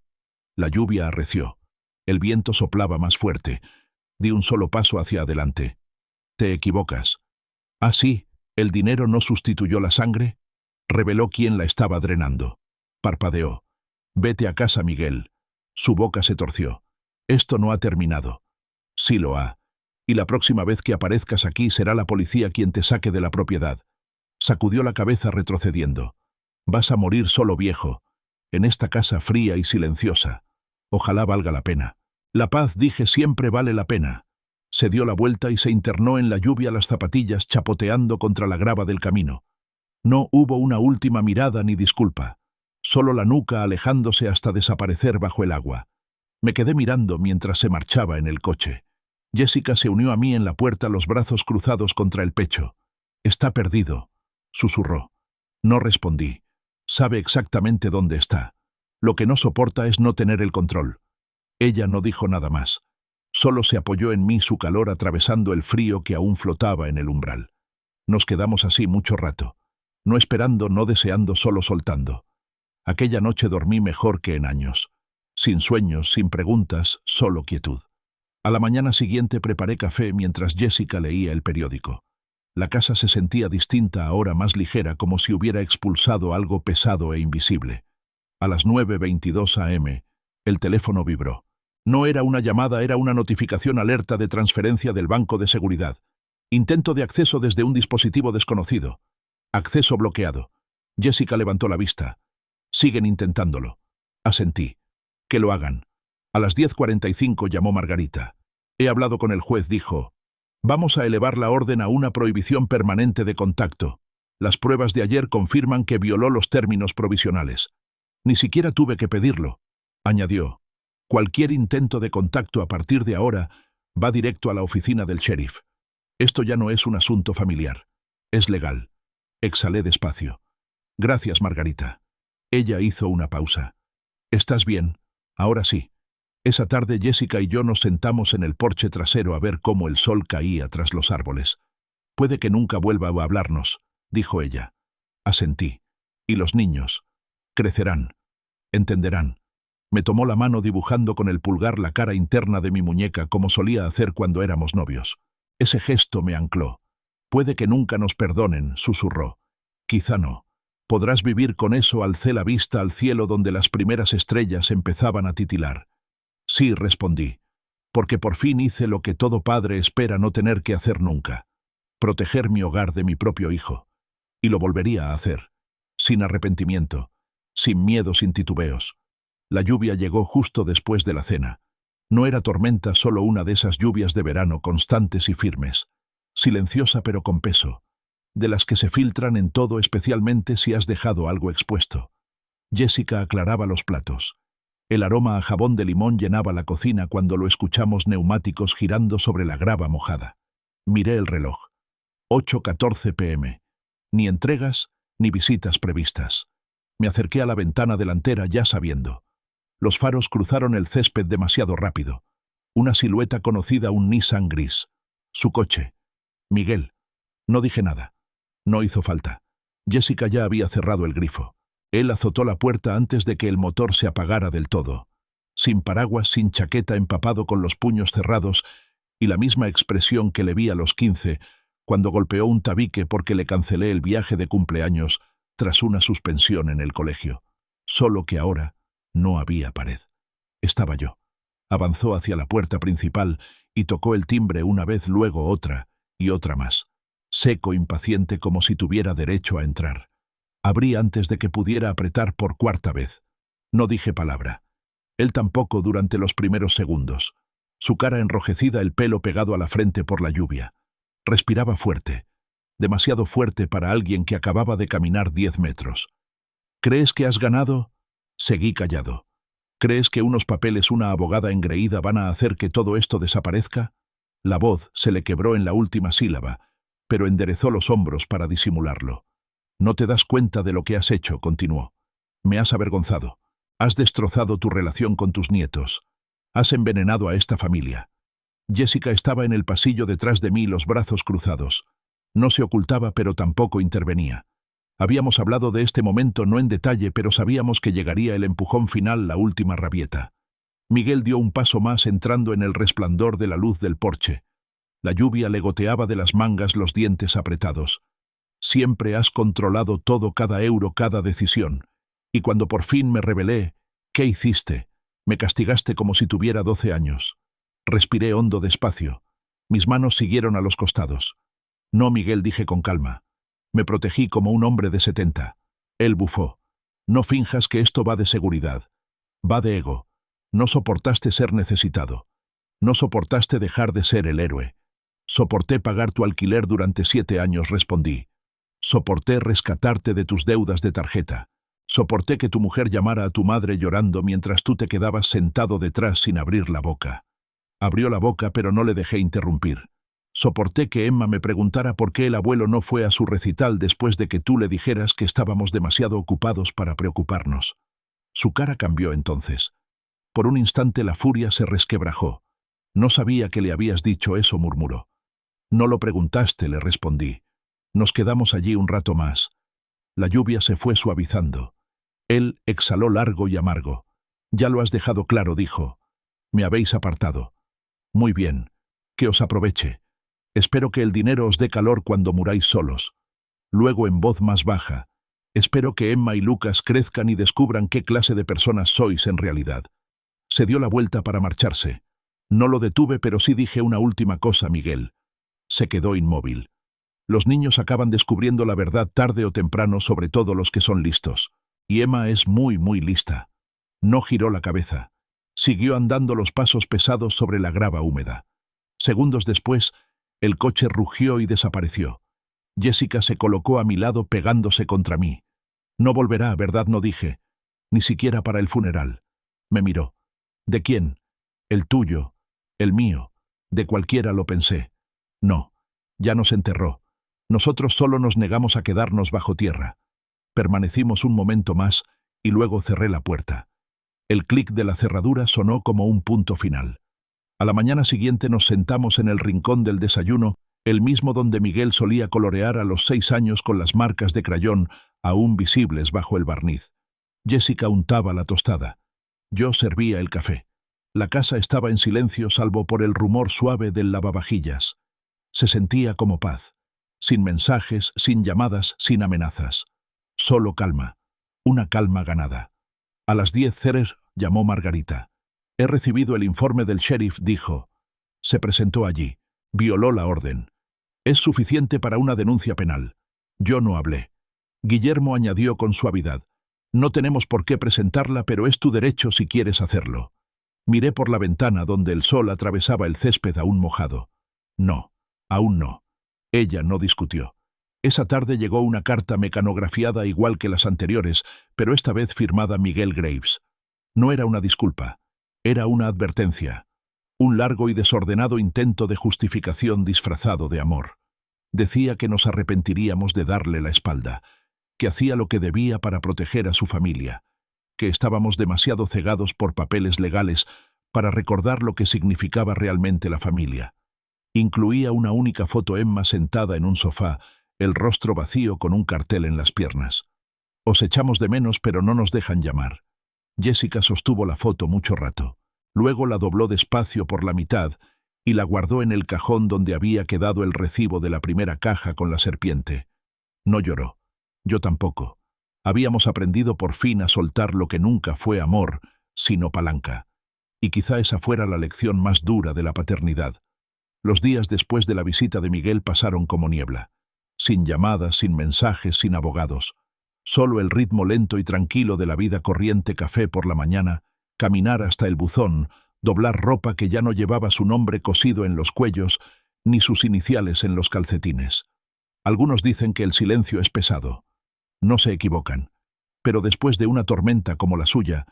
La lluvia arreció. El viento soplaba más fuerte. Di un solo paso hacia adelante. «Te equivocas». «Ah, sí, ¿el dinero no sustituyó la sangre?». Reveló quién la estaba drenando. Parpadeó. «Vete a casa, Miguel». Su boca se torció. «Esto no ha terminado». «Sí lo ha. Y la próxima vez que aparezcas aquí será la policía quien te saque de la propiedad». Sacudió la cabeza retrocediendo. «Vas a morir solo, viejo, en esta casa fría y silenciosa. Ojalá valga la pena». «La paz», dije, «siempre vale la pena». Se dio la vuelta y se internó en la lluvia, las zapatillas chapoteando contra la grava del camino. No hubo una última mirada ni disculpa. Solo la nuca alejándose hasta desaparecer bajo el agua. Me quedé mirando mientras se marchaba en el coche. Jessica se unió a mí en la puerta, los brazos cruzados contra el pecho. «Está perdido», susurró. No respondí. Sabe exactamente dónde está. Lo que no soporta es no tener el control. Ella no dijo nada más. Solo se apoyó en mí, su calor atravesando el frío que aún flotaba en el umbral. Nos quedamos así mucho rato. No esperando, no deseando, solo soltando. Aquella noche dormí mejor que en años. Sin sueños, sin preguntas, solo quietud. A la mañana siguiente preparé café mientras Jessica leía el periódico. La casa se sentía distinta ahora, más ligera, como si hubiera expulsado algo pesado e invisible. A las 9:22 am, el teléfono vibró. No era una llamada, era una notificación, alerta de transferencia del banco de seguridad. Intento de acceso desde un dispositivo desconocido. Acceso bloqueado. Jessica levantó la vista. «Siguen intentándolo». Asentí. «Que lo hagan». A las 10:45 llamó Margarita. «He hablado con el juez», dijo. «Vamos a elevar la orden a una prohibición permanente de contacto. Las pruebas de ayer confirman que violó los términos provisionales. Ni siquiera tuve que pedirlo», añadió. «Cualquier intento de contacto a partir de ahora va directo a la oficina del sheriff. Esto ya no es un asunto familiar. Es legal». Exhalé despacio. «Gracias, Margarita». Ella hizo una pausa. «¿Estás bien?». «Ahora sí». Esa tarde Jessica y yo nos sentamos en el porche trasero a ver cómo el sol caía tras los árboles. «Puede que nunca vuelva a hablarnos», dijo ella. Asentí. «Y los niños. Crecerán. Entenderán». Me tomó la mano dibujando con el pulgar la cara interna de mi muñeca como solía hacer cuando éramos novios. Ese gesto me ancló. «Puede que nunca nos perdonen», susurró. «Quizá no. Podrás vivir con eso». Alcé la vista al cielo donde las primeras estrellas empezaban a titilar. «Sí», respondí, «porque por fin hice lo que todo padre espera no tener que hacer nunca. Proteger mi hogar de mi propio hijo. Y lo volvería a hacer. Sin arrepentimiento. Sin miedo, sin titubeos». La lluvia llegó justo después de la cena. No era tormenta, solo una de esas lluvias de verano constantes y firmes. Silenciosa pero con peso. De las que se filtran en todo, especialmente si has dejado algo expuesto. Jessica aclaraba los platos. El aroma a jabón de limón llenaba la cocina cuando lo escuchamos neumáticos girando sobre la grava mojada. Miré el reloj. 8:14 p.m. Ni entregas, ni visitas previstas. Me acerqué a la ventana delantera ya sabiendo. Los faros cruzaron el césped demasiado rápido. Una silueta conocida, un Nissan gris. Su coche. Miguel. No dije nada. No hizo falta. Jessica ya había cerrado el grifo. Él azotó la puerta antes de que el motor se apagara del todo. Sin paraguas, sin chaqueta, empapado con los puños cerrados y la misma expresión que le vi a los 15, cuando golpeó un tabique porque le cancelé el viaje de cumpleaños tras una suspensión en el colegio. Solo que ahora no había pared. Estaba yo. Avanzó hacia la puerta principal y tocó el timbre una vez, luego otra y otra más. Seco, impaciente, como si tuviera derecho a entrar. Abrí antes de que pudiera apretar por cuarta vez. No dije palabra. Él tampoco durante los primeros segundos. Su cara enrojecida, el pelo pegado a la frente por la lluvia. Respiraba fuerte. Demasiado fuerte para alguien que acababa de caminar 10 metros. «¿Crees que has ganado?» Seguí callado. «¿Crees que unos papeles, una abogada engreída van a hacer que todo esto desaparezca?» La voz se le quebró en la última sílaba, pero enderezó los hombros para disimularlo. «No te das cuenta de lo que has hecho», continuó. «Me has avergonzado. Has destrozado tu relación con tus nietos. Has envenenado a esta familia». Jessica estaba en el pasillo detrás de mí, los brazos cruzados. No se ocultaba, pero tampoco intervenía. Habíamos hablado de este momento no en detalle, pero sabíamos que llegaría el empujón final, la última rabieta. Miguel dio un paso más entrando en el resplandor de la luz del porche. La lluvia le goteaba de las mangas, los dientes apretados. «Siempre has controlado todo, cada euro, cada decisión. Y cuando por fin me rebelé, ¿qué hiciste? Me castigaste como si tuviera 12 años. Respiré hondo, despacio. Mis manos siguieron a los costados. «No, Miguel», dije con calma. Me protegí como un hombre de 70. Él bufó. «No finjas que esto va de seguridad. Va de ego. No soportaste ser necesitado. No soportaste dejar de ser el héroe. Soporté pagar tu alquiler durante 7 años», respondí. «Soporté rescatarte de tus deudas de tarjeta. Soporté que tu mujer llamara a tu madre llorando mientras tú te quedabas sentado detrás sin abrir la boca». Abrió la boca, pero no le dejé interrumpir. «Soporté que Emma me preguntara por qué el abuelo no fue a su recital después de que tú le dijeras que estábamos demasiado ocupados para preocuparnos». Su cara cambió entonces. Por un instante la furia se resquebrajó. «No sabía que le habías dicho eso», murmuró. «No lo preguntaste», le respondí. Nos quedamos allí un rato más. La lluvia se fue suavizando. Él exhaló largo y amargo. «Ya lo has dejado claro», dijo. «Me habéis apartado. Muy bien. Que os aproveche. Espero que el dinero os dé calor cuando muráis solos». Luego, en voz más baja: «Espero que Emma y Lucas crezcan y descubran qué clase de personas sois en realidad». Se dio la vuelta para marcharse. No lo detuve, pero sí dije una última cosa, Miguel. Se quedó inmóvil. Los niños acaban descubriendo la verdad tarde o temprano, sobre todo los que son listos. Y Emma es muy, muy lista. No giró la cabeza. Siguió andando los pasos pesados sobre la grava húmeda. Segundos después, el coche rugió y desapareció. Jessica se colocó a mi lado pegándose contra mí. «No volverá, ¿verdad?», no dije. «Ni siquiera para el funeral». Me miró. «¿De quién?» «El tuyo. El mío. De cualquiera», lo pensé. «No. Ya nos enterró. Nosotros solo nos negamos a quedarnos bajo tierra». Permanecimos un momento más y luego cerré la puerta. El clic de la cerradura sonó como un punto final. A la mañana siguiente nos sentamos en el rincón del desayuno, el mismo donde Miguel solía colorear a los 6 años con las marcas de crayón aún visibles bajo el barniz. Jessica untaba la tostada. Yo servía el café. La casa estaba en silencio salvo por el rumor suave del lavavajillas. Se sentía como paz. Sin mensajes, sin llamadas, sin amenazas. Solo calma. Una calma ganada. A las 10 Ceres llamó Margarita. He recibido el informe del sheriff, dijo. Se presentó allí. Violó la orden. Es suficiente para una denuncia penal. Yo no hablé. Guillermo añadió con suavidad. No tenemos por qué presentarla, pero es tu derecho si quieres hacerlo. Miré por la ventana donde el sol atravesaba el césped aún mojado. No, aún no. Ella no discutió. Esa tarde llegó una carta mecanografiada igual que las anteriores, pero esta vez firmada Miguel Graves. No era una disculpa. Era una advertencia. Un largo y desordenado intento de justificación disfrazado de amor. Decía que nos arrepentiríamos de darle la espalda, que hacía lo que debía para proteger a su familia, que estábamos demasiado cegados por papeles legales para recordar lo que significaba realmente la familia. Incluía una única foto Emma sentada en un sofá, el rostro vacío con un cartel en las piernas. Os echamos de menos, pero no nos dejan llamar. Jessica sostuvo la foto mucho rato. Luego la dobló despacio por la mitad y la guardó en el cajón donde había quedado el recibo de la primera caja con la serpiente. No lloró. Yo tampoco. Habíamos aprendido por fin a soltar lo que nunca fue amor, sino palanca. Y quizá esa fuera la lección más dura de la paternidad. Los días después de la visita de Miguel pasaron como niebla. Sin llamadas, sin mensajes, sin abogados. Solo el ritmo lento y tranquilo de la vida corriente, café por la mañana, caminar hasta el buzón, doblar ropa que ya no llevaba su nombre cosido en los cuellos, ni sus iniciales en los calcetines. Algunos dicen que el silencio es pesado. No se equivocan. Pero después de una tormenta como la suya,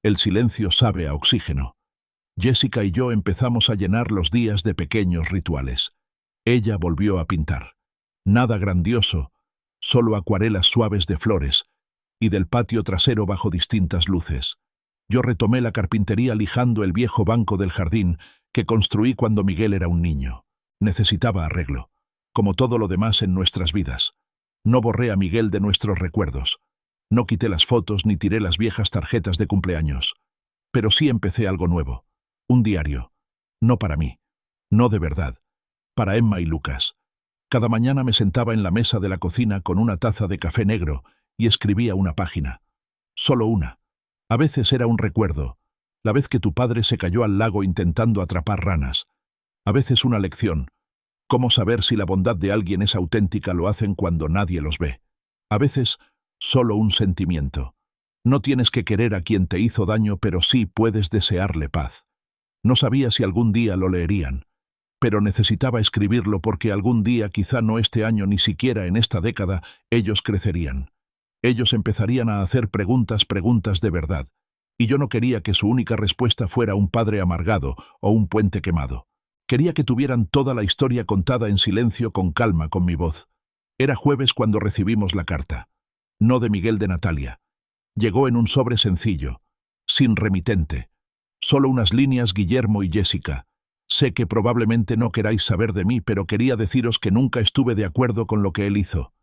el silencio sabe a oxígeno. Jessica y yo empezamos a llenar los días de pequeños rituales. Ella volvió a pintar. Nada grandioso, solo acuarelas suaves de flores, y del patio trasero bajo distintas luces. Yo retomé la carpintería lijando el viejo banco del jardín que construí cuando Miguel era un niño. Necesitaba arreglo, como todo lo demás en nuestras vidas. No borré a Miguel de nuestros recuerdos. No quité las fotos ni tiré las viejas tarjetas de cumpleaños. Pero sí empecé algo nuevo. Un diario. No para mí. No de verdad. Para Emma y Lucas. Cada mañana me sentaba en la mesa de la cocina con una taza de café negro y escribía una página. Solo una. A veces era un recuerdo. La vez que tu padre se cayó al lago intentando atrapar ranas. A veces una lección. Cómo saber si la bondad de alguien es auténtica lo hacen cuando nadie los ve. A veces, solo un sentimiento. No tienes que querer a quien te hizo daño, pero sí puedes desearle paz. No sabía si algún día lo leerían, pero necesitaba escribirlo porque algún día, quizá no este año ni siquiera en esta década, ellos crecerían. Ellos empezarían a hacer preguntas de verdad, y yo no quería que su única respuesta fuera un padre amargado o un puente quemado. Quería que tuvieran toda la historia contada en silencio, con calma, con mi voz. Era jueves cuando recibimos la carta. No de Miguel, de Natalia. Llegó en un sobre sencillo, sin remitente. Solo unas líneas: Guillermo y Jessica. Sé que probablemente no queráis saber de mí, pero quería deciros que nunca estuve de acuerdo con lo que él hizo.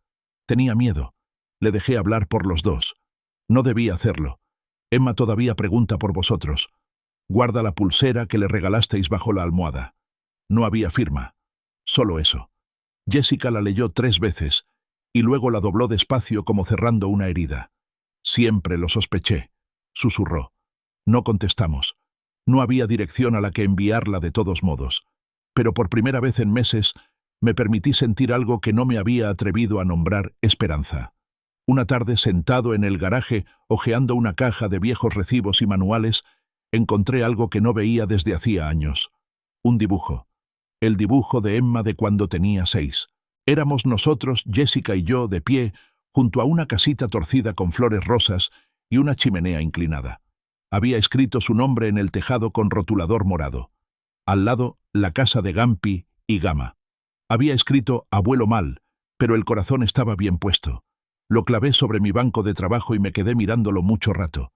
Tenía miedo. Le dejé hablar por los dos. No debía hacerlo. Emma todavía pregunta por vosotros. Guarda la pulsera que le regalasteis bajo la almohada. No había firma. Solo eso. Jessica la leyó 3 veces, y luego la dobló despacio como cerrando una herida. Siempre lo sospeché, susurró. No contestamos. No había dirección a la que enviarla de todos modos. Pero por primera vez en meses me permití sentir algo que no me había atrevido a nombrar: esperanza. Una tarde, sentado en el garaje, hojeando una caja de viejos recibos y manuales, encontré algo que no veía desde hacía años. Un dibujo. El dibujo de Emma de cuando tenía 6. Éramos nosotros, Jessica y yo, de pie, junto a una casita torcida con flores rosas y una chimenea inclinada. Había escrito su nombre en el tejado con rotulador morado. Al lado, la casa de Gampi y Gama. Había escrito abuelo mal, pero el corazón estaba bien puesto. Lo clavé sobre mi banco de trabajo y me quedé mirándolo mucho rato.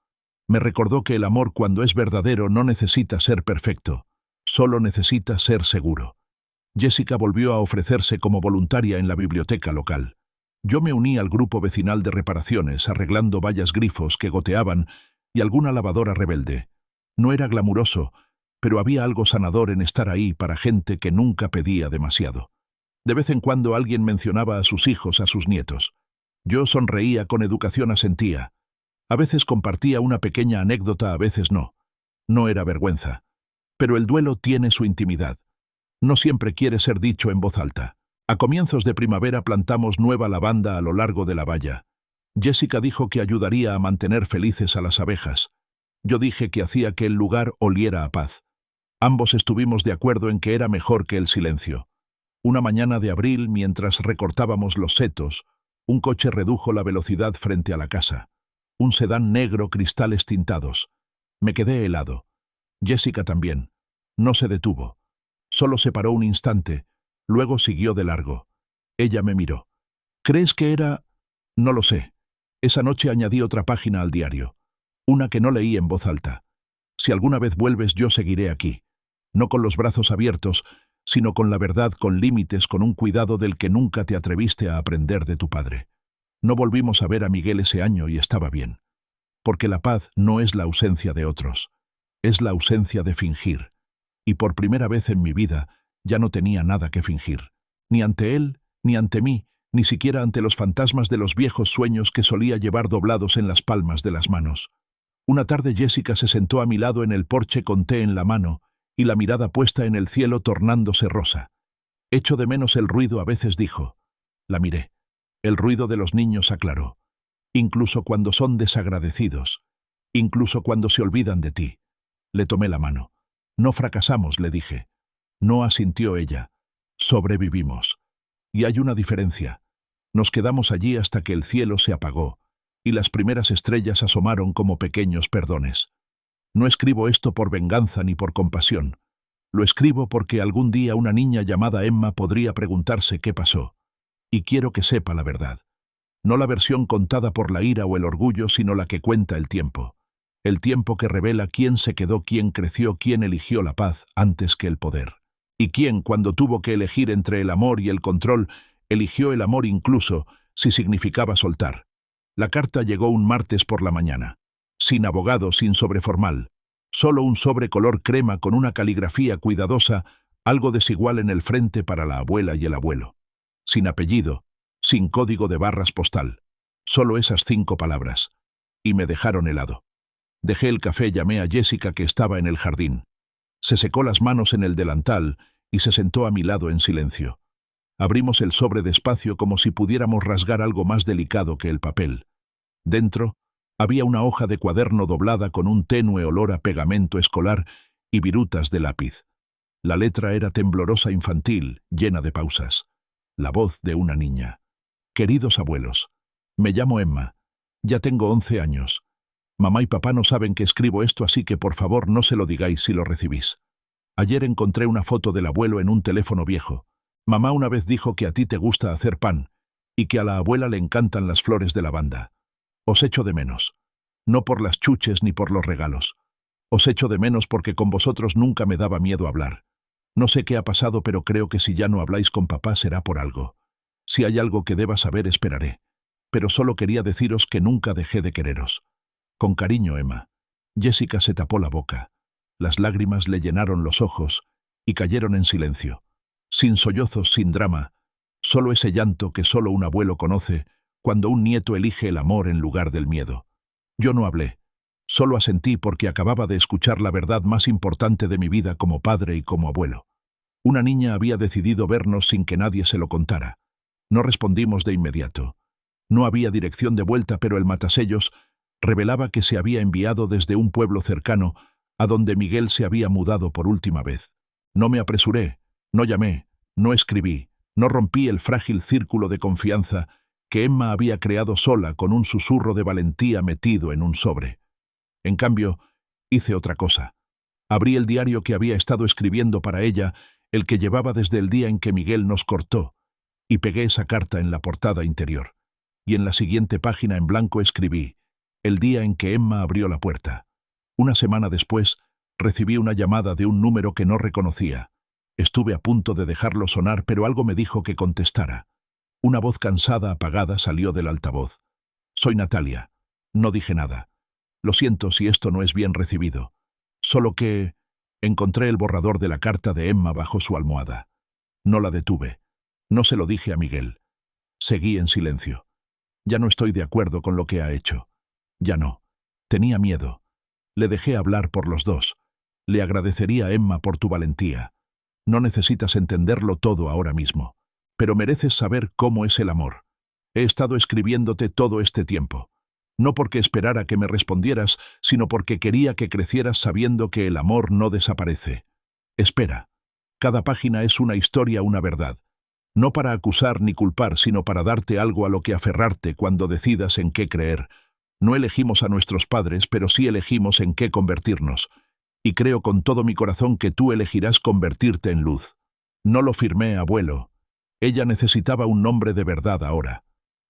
Me recordó que el amor, cuando es verdadero, no necesita ser perfecto, solo necesita ser seguro. Jessica volvió a ofrecerse como voluntaria en la biblioteca local. Yo me uní al grupo vecinal de reparaciones, arreglando vallas grifos que goteaban y alguna lavadora rebelde. No era glamuroso, pero había algo sanador en estar ahí para gente que nunca pedía demasiado. De vez en cuando alguien mencionaba a sus hijos, a sus nietos. Yo sonreía, con educación asentía. A veces compartía una pequeña anécdota, a veces no. No era vergüenza. Pero el duelo tiene su intimidad. No siempre quiere ser dicho en voz alta. A comienzos de primavera plantamos nueva lavanda a lo largo de la valla. Jessica dijo que ayudaría a mantener felices a las abejas. Yo dije que hacía que el lugar oliera a paz. Ambos estuvimos de acuerdo en que era mejor que el silencio. Una mañana de abril, mientras recortábamos los setos, un coche redujo la velocidad frente a la casa. Un sedán negro, cristales tintados. Me quedé helado. Jessica también. No se detuvo. Solo se paró un instante, luego siguió de largo. Ella me miró. ¿Crees que era...? No lo sé. Esa noche añadí otra página al diario. Una que no leí en voz alta. Si alguna vez vuelves, yo seguiré aquí. No con los brazos abiertos, sino con la verdad, con límites, con un cuidado del que nunca te atreviste a aprender de tu padre. No volvimos a ver a Miguel ese año y estaba bien. Porque la paz no es la ausencia de otros. Es la ausencia de fingir. Y por primera vez en mi vida ya no tenía nada que fingir. Ni ante él, ni ante mí, ni siquiera ante los fantasmas de los viejos sueños que solía llevar doblados en las palmas de las manos. Una tarde Jessica se sentó a mi lado en el porche con té en la mano y la mirada puesta en el cielo tornándose rosa. Echo de menos el ruido, a veces, dijo. La miré. El ruido de los niños, aclaró. Incluso cuando son desagradecidos. Incluso cuando se olvidan de ti. Le tomé la mano. No fracasamos, le dije. No, asintió ella. Sobrevivimos. Y hay una diferencia. Nos quedamos allí hasta que el cielo se apagó y las primeras estrellas asomaron como pequeños perdones. No escribo esto por venganza ni por compasión. Lo escribo porque algún día una niña llamada Emma podría preguntarse qué pasó. Y quiero que sepa la verdad. No la versión contada por la ira o el orgullo, sino la que cuenta el tiempo. El tiempo que revela quién se quedó, quién creció, quién eligió la paz antes que el poder. Y quién, cuando tuvo que elegir entre el amor y el control, eligió el amor incluso si significaba soltar. La carta llegó un martes por la mañana. Sin abogado, sin sobreformal. Solo un sobre color crema con una caligrafía cuidadosa, algo desigual en el frente para la abuela y el abuelo. Sin apellido, sin código de barras postal. Solo esas 5 palabras. Y me dejaron helado. Dejé el café, llamé a Jessica, que estaba en el jardín. Se secó las manos en el delantal y se sentó a mi lado en silencio. Abrimos el sobre despacio como si pudiéramos rasgar algo más delicado que el papel. Dentro había una hoja de cuaderno doblada con un tenue olor a pegamento escolar y virutas de lápiz. La letra era temblorosa, infantil, llena de pausas. La voz de una niña. Queridos abuelos, me llamo Emma. Ya tengo 11 años. Mamá y papá no saben que escribo esto, así que por favor no se lo digáis si lo recibís. Ayer encontré una foto del abuelo en un teléfono viejo. Mamá una vez dijo que a ti te gusta hacer pan y que a la abuela le encantan las flores de lavanda. Os echo de menos. No por las chuches ni por los regalos. Os echo de menos porque con vosotros nunca me daba miedo hablar. No sé qué ha pasado, pero creo que si ya no habláis con papá será por algo. Si hay algo que deba saber, esperaré. Pero solo quería deciros que nunca dejé de quereros. Con cariño, Emma. Jessica se tapó la boca. Las lágrimas le llenaron los ojos y cayeron en silencio. Sin sollozos, sin drama. Solo ese llanto que solo un abuelo conoce cuando un nieto elige el amor en lugar del miedo. Yo no hablé. Solo asentí porque acababa de escuchar la verdad más importante de mi vida como padre y como abuelo. Una niña había decidido vernos sin que nadie se lo contara. No respondimos de inmediato. No había dirección de vuelta, pero el matasellos revelaba que se había enviado desde un pueblo cercano a donde Miguel se había mudado por última vez. No me apresuré, no llamé, no escribí, no rompí el frágil círculo de confianza que Emma había creado sola con un susurro de valentía metido en un sobre. En cambio, hice otra cosa. Abrí el diario que había estado escribiendo para ella, el que llevaba desde el día en que Miguel nos cortó, y pegué esa carta en la portada interior. Y en la siguiente página en blanco escribí: el día en que Emma abrió la puerta. Una semana después, recibí una llamada de un número que no reconocía. Estuve a punto de dejarlo sonar, pero algo me dijo que contestara. Una voz cansada, apagada, salió del altavoz. «Soy Natalia». No dije nada. «Lo siento si esto no es bien recibido. Solo que...» Encontré el borrador de la carta de Emma bajo su almohada. No la detuve. No se lo dije a Miguel. Seguí en silencio. Ya no estoy de acuerdo con lo que ha hecho. Ya no. Tenía miedo. Le dejé hablar por los dos. Le agradecería a Emma por tu valentía. No necesitas entenderlo todo ahora mismo, pero mereces saber cómo es el amor. He estado escribiéndote todo este tiempo. No porque esperara que me respondieras, sino porque quería que crecieras sabiendo que el amor no desaparece. Espera. Cada página es una historia, una verdad. No para acusar ni culpar, sino para darte algo a lo que aferrarte cuando decidas en qué creer. No elegimos a nuestros padres, pero sí elegimos en qué convertirnos. Y creo con todo mi corazón que tú elegirás convertirte en luz. No lo firmé, abuelo. Ella necesitaba un nombre de verdad ahora.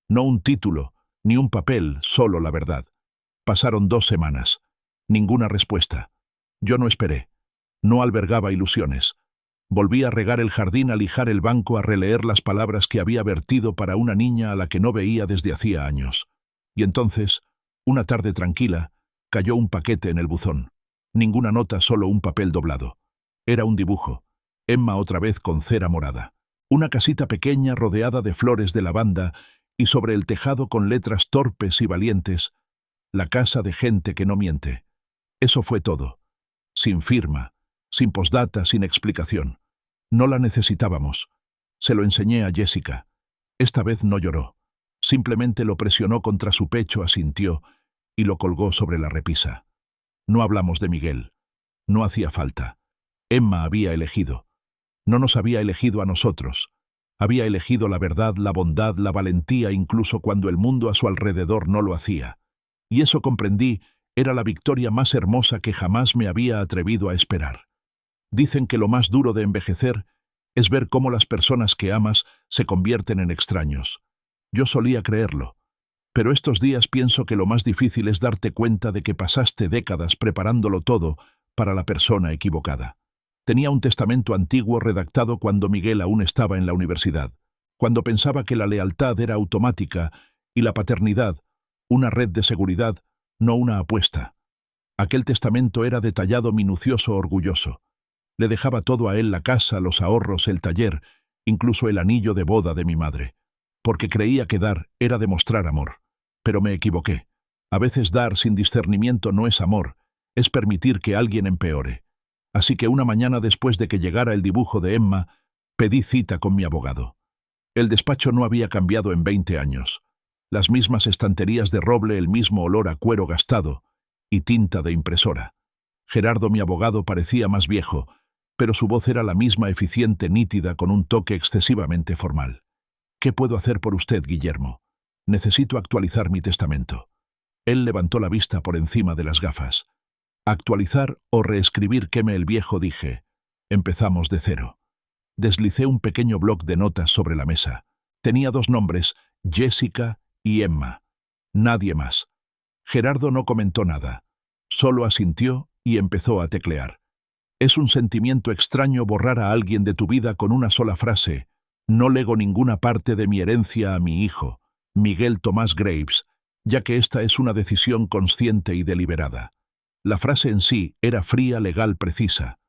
No un título, ni un papel, solo la verdad. Pasaron 2 semanas. Ninguna respuesta. Yo no esperé. No albergaba ilusiones. Volví a regar el jardín, a lijar el banco, a releer las palabras que había vertido para una niña a la que no veía desde hacía años. Y entonces, una tarde tranquila, cayó un paquete en el buzón. Ninguna nota, solo un papel doblado. Era un dibujo. Emma otra vez con cera morada. Una casita pequeña rodeada de flores de lavanda y sobre el tejado con letras torpes y valientes, la casa de gente que no miente. Eso fue todo. Sin firma, sin postdata, sin explicación. No la necesitábamos. Se lo enseñé a Jessica. Esta vez no lloró. Simplemente lo presionó contra su pecho, asintió y lo colgó sobre la repisa. No hablamos de Miguel. No hacía falta. Emma había elegido. No nos había elegido a nosotros. Había elegido la verdad, la bondad, la valentía, incluso cuando el mundo a su alrededor no lo hacía. Y eso comprendí, era la victoria más hermosa que jamás me había atrevido a esperar. Dicen que lo más duro de envejecer es ver cómo las personas que amas se convierten en extraños. Yo solía creerlo, pero estos días pienso que lo más difícil es darte cuenta de que pasaste décadas preparándolo todo para la persona equivocada. Tenía un testamento antiguo redactado cuando Miguel aún estaba en la universidad, cuando pensaba que la lealtad era automática y la paternidad, una red de seguridad, no una apuesta. Aquel testamento era detallado, minucioso, orgulloso. Le dejaba todo a él: la casa, los ahorros, el taller, incluso el anillo de boda de mi madre, porque creía que dar era demostrar amor. Pero me equivoqué. A veces dar sin discernimiento no es amor, es permitir que alguien empeore. Así que una mañana después de que llegara el dibujo de Emma, pedí cita con mi abogado. El despacho no había cambiado en 20 años. Las mismas estanterías de roble, el mismo olor a cuero gastado y tinta de impresora. Gerardo, mi abogado, parecía más viejo, pero su voz era la misma, eficiente, nítida, con un toque excesivamente formal. «¿Qué puedo hacer por usted, Guillermo? Necesito actualizar mi testamento». Él levantó la vista por encima de las gafas. «¿Actualizar o reescribir?» «Queme el viejo», dije. Empezamos de cero. Deslicé un pequeño bloc de notas sobre la mesa. Tenía 2 nombres, Jessica y Emma. Nadie más. Gerardo no comentó nada. Solo asintió y empezó a teclear. Es un sentimiento extraño borrar a alguien de tu vida con una sola frase. No lego ninguna parte de mi herencia a mi hijo, Miguel Tomás Graves, ya que esta es una decisión consciente y deliberada. La frase en sí era fría, legal, precisa,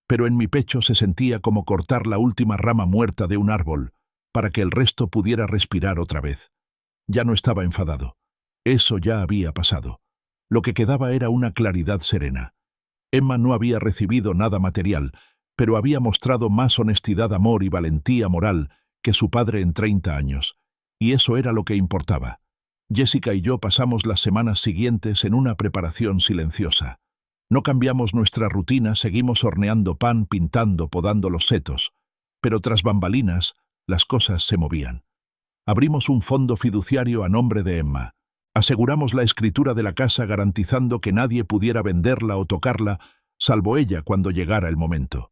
pero en mi pecho se sentía como cortar la última rama muerta de un árbol, para que el resto pudiera respirar otra vez. Ya no estaba enfadado. Eso ya había pasado. Lo que quedaba era una claridad serena. Emma no había recibido nada material, pero había mostrado más honestidad, amor y valentía moral que su padre en 30 años, y eso era lo que importaba. Jessica y yo pasamos las semanas siguientes en una preparación silenciosa. No cambiamos nuestra rutina, seguimos horneando pan, pintando, podando los setos, pero tras bambalinas, las cosas se movían. Abrimos un fondo fiduciario a nombre de Emma. Aseguramos la escritura de la casa, garantizando que nadie pudiera venderla o tocarla, salvo ella cuando llegara el momento.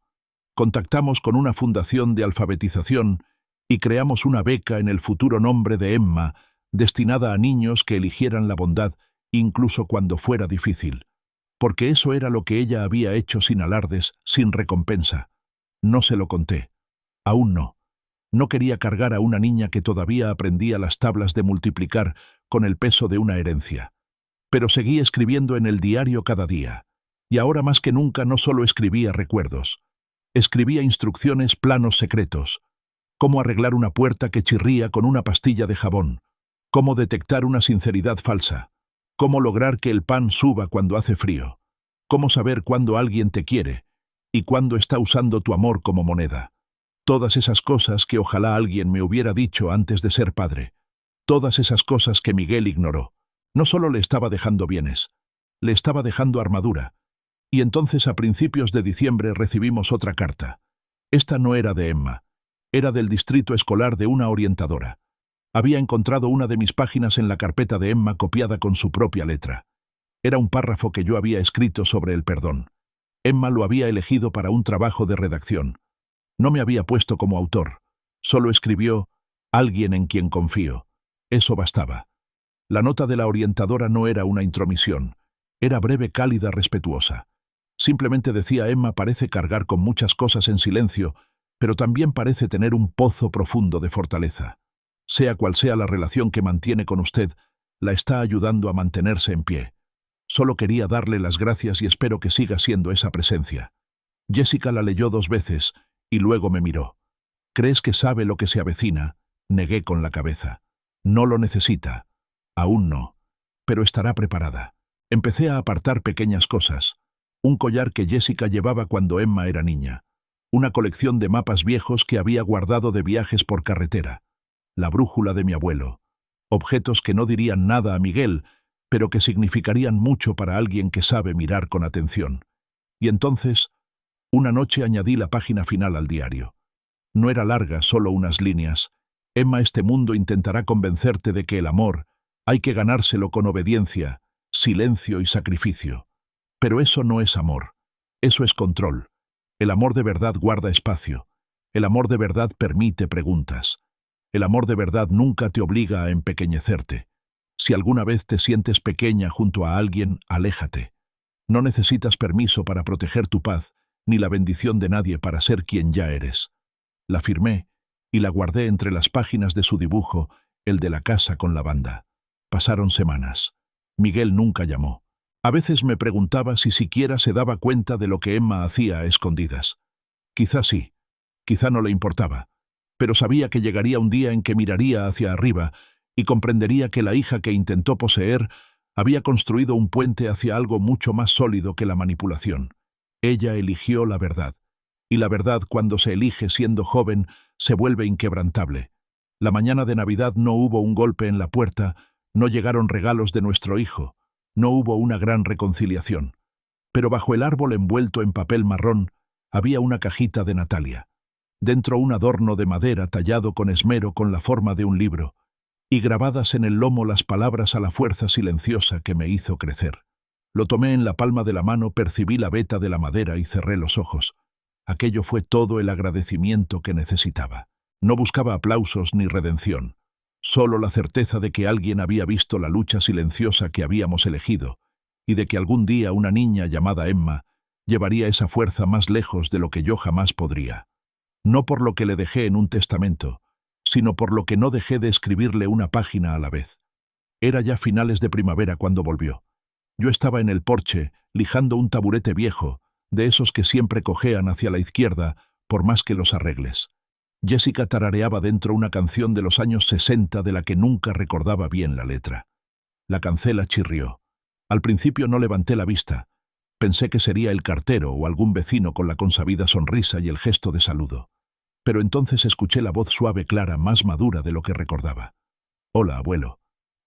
Contactamos con una fundación de alfabetización y creamos una beca en el futuro nombre de Emma, destinada a niños que eligieran la bondad incluso cuando fuera difícil, porque eso era lo que ella había hecho sin alardes, sin recompensa. No se lo conté. Aún no. No quería cargar a una niña que todavía aprendía las tablas de multiplicar con el peso de una herencia. Pero seguí escribiendo en el diario cada día. Y ahora más que nunca no solo escribía recuerdos. Escribía instrucciones, planos secretos. Cómo arreglar una puerta que chirría con una pastilla de jabón. Cómo detectar una sinceridad falsa. Cómo lograr que el pan suba cuando hace frío. Cómo saber cuándo alguien te quiere y cuándo está usando tu amor como moneda. Todas esas cosas que ojalá alguien me hubiera dicho antes de ser padre. Todas esas cosas que Miguel ignoró. No solo le estaba dejando bienes, le estaba dejando armadura. Y entonces a principios de diciembre recibimos otra carta. Esta no era de Emma, era del distrito escolar de una orientadora. Había encontrado una de mis páginas en la carpeta de Emma copiada con su propia letra. Era un párrafo que yo había escrito sobre el perdón. Emma lo había elegido para un trabajo de redacción. No me había puesto como autor. Solo escribió «Alguien en quien confío». Eso bastaba. La nota de la orientadora no era una intromisión. Era breve, cálida, respetuosa. Simplemente decía «Emma parece cargar con muchas cosas en silencio, pero también parece tener un pozo profundo de fortaleza. Sea cual sea la relación que mantiene con usted, la está ayudando a mantenerse en pie. Solo quería darle las gracias y espero que siga siendo esa presencia». Jessica la leyó 2 veces y luego me miró. «¿Crees que sabe lo que se avecina?», negué con la cabeza. «No lo necesita. Aún no. Pero estará preparada». Empecé a apartar pequeñas cosas. Un collar que Jessica llevaba cuando Emma era niña. Una colección de mapas viejos que había guardado de viajes por carretera. La brújula de mi abuelo. Objetos que no dirían nada a Miguel, pero que significarían mucho para alguien que sabe mirar con atención. Y entonces, una noche añadí la página final al diario. No era larga, solo unas líneas. «Emma, este mundo intentará convencerte de que el amor hay que ganárselo con obediencia, silencio y sacrificio. Pero eso no es amor. Eso es control. El amor de verdad guarda espacio. El amor de verdad permite preguntas. El amor de verdad nunca te obliga a empequeñecerte. Si alguna vez te sientes pequeña junto a alguien, aléjate. No necesitas permiso para proteger tu paz, ni la bendición de nadie para ser quien ya eres». La firmé y la guardé entre las páginas de su dibujo, el de la casa con la banda. Pasaron semanas. Miguel nunca llamó. A veces me preguntaba si siquiera se daba cuenta de lo que Emma hacía a escondidas. Quizá sí, quizá no le importaba, pero sabía que llegaría un día en que miraría hacia arriba y comprendería que la hija que intentó poseer había construido un puente hacia algo mucho más sólido que la manipulación. Ella eligió la verdad, y la verdad cuando se elige siendo joven se vuelve inquebrantable. La mañana de Navidad no hubo un golpe en la puerta, no llegaron regalos de nuestro hijo, no hubo una gran reconciliación. Pero bajo el árbol envuelto en papel marrón había una cajita de Natalia. Dentro un adorno de madera tallado con esmero con la forma de un libro, y grabadas en el lomo las palabras a la fuerza silenciosa que me hizo crecer. Lo tomé en la palma de la mano, percibí la veta de la madera y cerré los ojos. Aquello fue todo el agradecimiento que necesitaba. No buscaba aplausos ni redención, solo la certeza de que alguien había visto la lucha silenciosa que habíamos elegido, y de que algún día una niña llamada Emma llevaría esa fuerza más lejos de lo que yo jamás podría. No por lo que le dejé en un testamento, sino por lo que no dejé de escribirle una página a la vez. Era ya finales de primavera cuando volvió. Yo estaba en el porche, lijando un taburete viejo, de esos que siempre cojean hacia la izquierda, por más que los arregles. Jessica tarareaba dentro una canción de los años 60 de la que nunca recordaba bien la letra. La cancela chirrió. Al principio no levanté la vista. Pensé que sería el cartero o algún vecino con la consabida sonrisa y el gesto de saludo. Pero entonces escuché la voz suave, clara, más madura de lo que recordaba. «Hola, abuelo».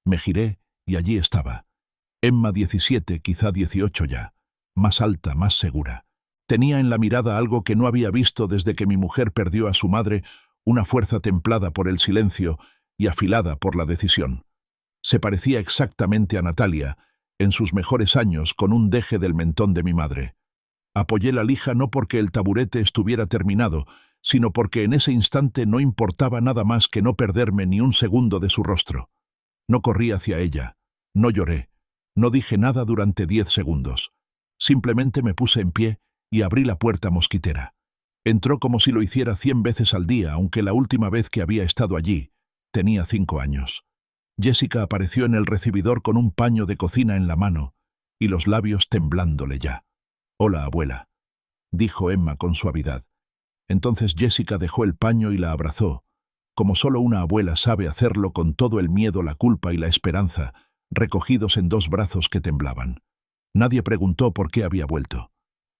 Me giré y allí estaba. Emma 17, quizá 18 ya. Más alta, más segura. Tenía en la mirada algo que no había visto desde que mi mujer perdió a su madre, una fuerza templada por el silencio y afilada por la decisión. Se parecía exactamente a Natalia, en sus mejores años, con un deje del mentón de mi madre. Apoyé la lija no porque el taburete estuviera terminado, sino porque en ese instante no importaba nada más que no perderme ni un segundo de su rostro. No corrí hacia ella, no lloré, No dije nada durante 10 segundos. Simplemente me puse en pie y abrí la puerta mosquitera. Entró como si lo hiciera 100 veces al día, aunque la última vez que había estado allí tenía 5 años. Jessica apareció en el recibidor con un paño de cocina en la mano y los labios temblándole ya. «Hola, abuela», dijo Emma con suavidad. Entonces Jessica dejó el paño y la abrazó, como solo una abuela sabe hacerlo, con todo el miedo, la culpa y la esperanza recogidos en 2 brazos que temblaban. Nadie preguntó por qué había vuelto.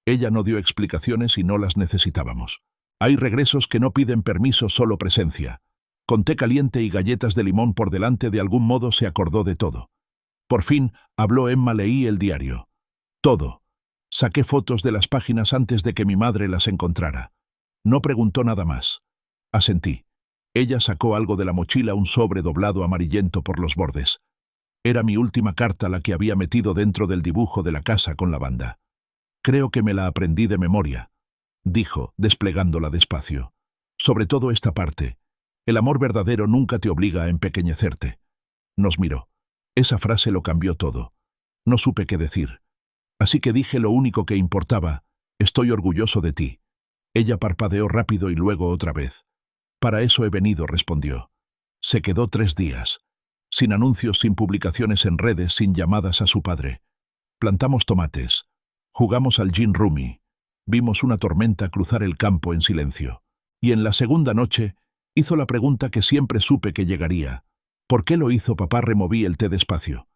Ella no dio explicaciones y no las necesitábamos. Hay regresos que no piden permiso, solo presencia. Con té caliente y galletas de limón por delante, de algún modo se acordó de todo. Por fin habló Emma. Leí el diario. Todo. Saqué fotos de las páginas antes de que mi madre las encontrara. No preguntó nada más. Asentí. Ella sacó algo de la mochila, un sobre doblado amarillento por los bordes. Era mi última carta, la que había metido dentro del dibujo de la casa con la banda. Creo que me la aprendí de memoria, dijo, desplegándola despacio. Sobre todo esta parte. El amor verdadero nunca te obliga a empequeñecerte. Nos miró. Esa frase lo cambió todo. No supe qué decir. Así que dije lo único que importaba: estoy orgulloso de ti. Ella parpadeó rápido y luego otra vez. Para eso he venido, respondió. Se quedó 3 días. Sin anuncios, sin publicaciones en redes, sin llamadas a su padre. Plantamos tomates. Jugamos al gin rummy. Vimos una tormenta cruzar el campo en silencio. Y en la segunda noche hizo la pregunta que siempre supe que llegaría. ¿Por qué lo hizo, papá? Removí el té despacio.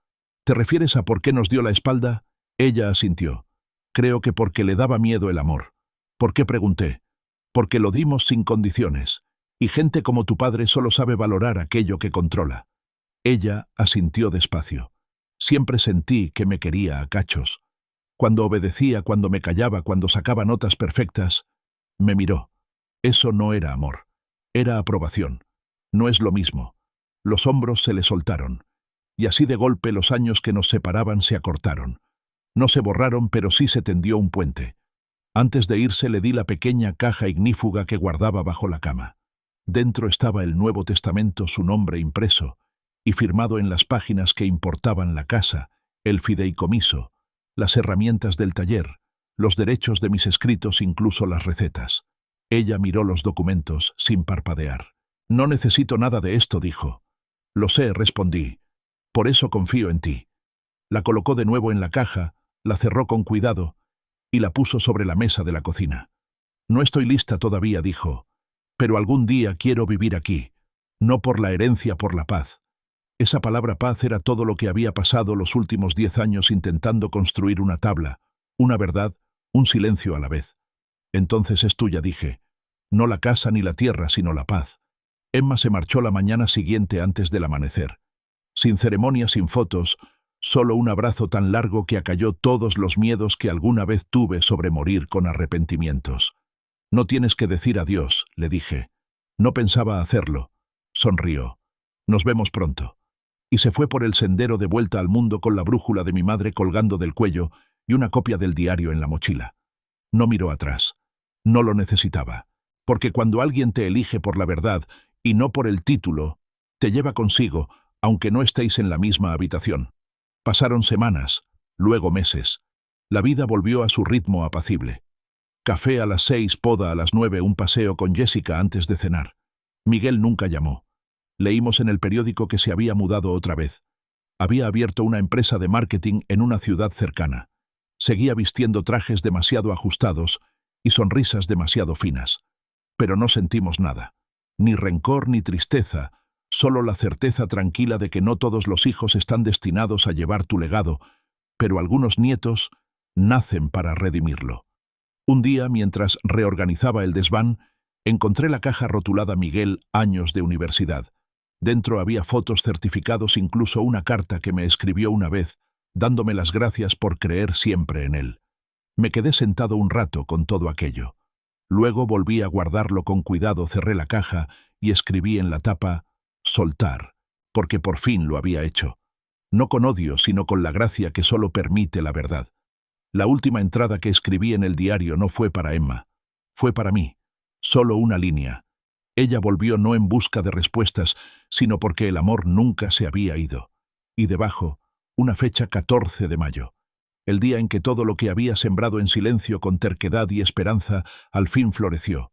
¿Te refieres a por qué nos dio la espalda? Ella asintió. Creo que porque le daba miedo el amor. ¿Por qué? Pregunté. Porque lo dimos sin condiciones. Y gente como tu padre solo sabe valorar aquello que controla. Ella asintió despacio. Siempre sentí que me quería a cachos. Cuando obedecía, cuando me callaba, cuando sacaba notas perfectas. Me miró. Eso no era amor. Era aprobación. No es lo mismo. Los hombros se le soltaron. Y así de golpe los años que nos separaban se acortaron. No se borraron, pero sí se tendió un puente. Antes de irse le di la pequeña caja ignífuga que guardaba bajo la cama. Dentro estaba el Nuevo Testamento, su nombre impreso y firmado en las páginas que importaban: la casa, el fideicomiso, las herramientas del taller, los derechos de mis escritos, incluso las recetas. Ella miró los documentos sin parpadear. No necesito nada de esto, dijo. Lo sé, respondí. Por eso confío en ti. La colocó de nuevo en la caja, la cerró con cuidado y la puso sobre la mesa de la cocina. No estoy lista todavía, dijo, pero algún día quiero vivir aquí. No por la herencia, por la paz. Esa palabra paz era todo lo que había pasado los últimos 10 años intentando construir: una tabla, una verdad, un silencio a la vez. Entonces es tuya, dije. No la casa ni la tierra, sino la paz. Emma se marchó la mañana siguiente antes del amanecer. Sin ceremonia, sin fotos, solo un abrazo tan largo que acalló todos los miedos que alguna vez tuve sobre morir con arrepentimientos. No tienes que decir adiós, le dije. No pensaba hacerlo. Sonrió. Nos vemos pronto. Y se fue por el sendero de vuelta al mundo con la brújula de mi madre colgando del cuello y una copia del diario en la mochila. No miró atrás. No lo necesitaba. Porque cuando alguien te elige por la verdad y no por el título, te lleva consigo, aunque no estéis en la misma habitación. Pasaron semanas, luego meses. La vida volvió a su ritmo apacible. Café a las 6, poda a las 9, un paseo con Jessica antes de cenar. Miguel nunca llamó. Leímos en el periódico que se había mudado otra vez. Había abierto una empresa de marketing en una ciudad cercana. Seguía vistiendo trajes demasiado ajustados y sonrisas demasiado finas. Pero no sentimos nada. Ni rencor ni tristeza, solo la certeza tranquila de que no todos los hijos están destinados a llevar tu legado, pero algunos nietos nacen para redimirlo. Un día, mientras reorganizaba el desván, encontré la caja rotulada Miguel, años de universidad. Dentro había fotos, certificados, incluso una carta que me escribió una vez, dándome las gracias por creer siempre en él. Me quedé sentado un rato con todo aquello. Luego volví a guardarlo con cuidado, cerré la caja y escribí en la tapa: soltar, porque por fin lo había hecho. No con odio, sino con la gracia que solo permite la verdad. La última entrada que escribí en el diario no fue para Emma, fue para mí. Solo una línea. Ella volvió no en busca de respuestas, sino porque el amor nunca se había ido. Y debajo, una fecha 14 de mayo, el día en que todo lo que había sembrado en silencio con terquedad y esperanza al fin floreció.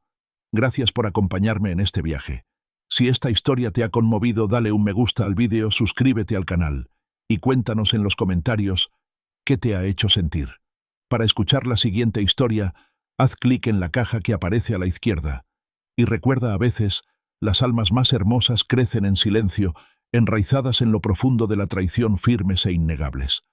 Gracias por acompañarme en este viaje. Si esta historia te ha conmovido, dale un me gusta al vídeo, suscríbete al canal y cuéntanos en los comentarios qué te ha hecho sentir. Para escuchar la siguiente historia, haz clic en la caja que aparece a la izquierda. Y recuerda, a veces, las almas más hermosas crecen en silencio, enraizadas en lo profundo de la traición, firmes e innegables.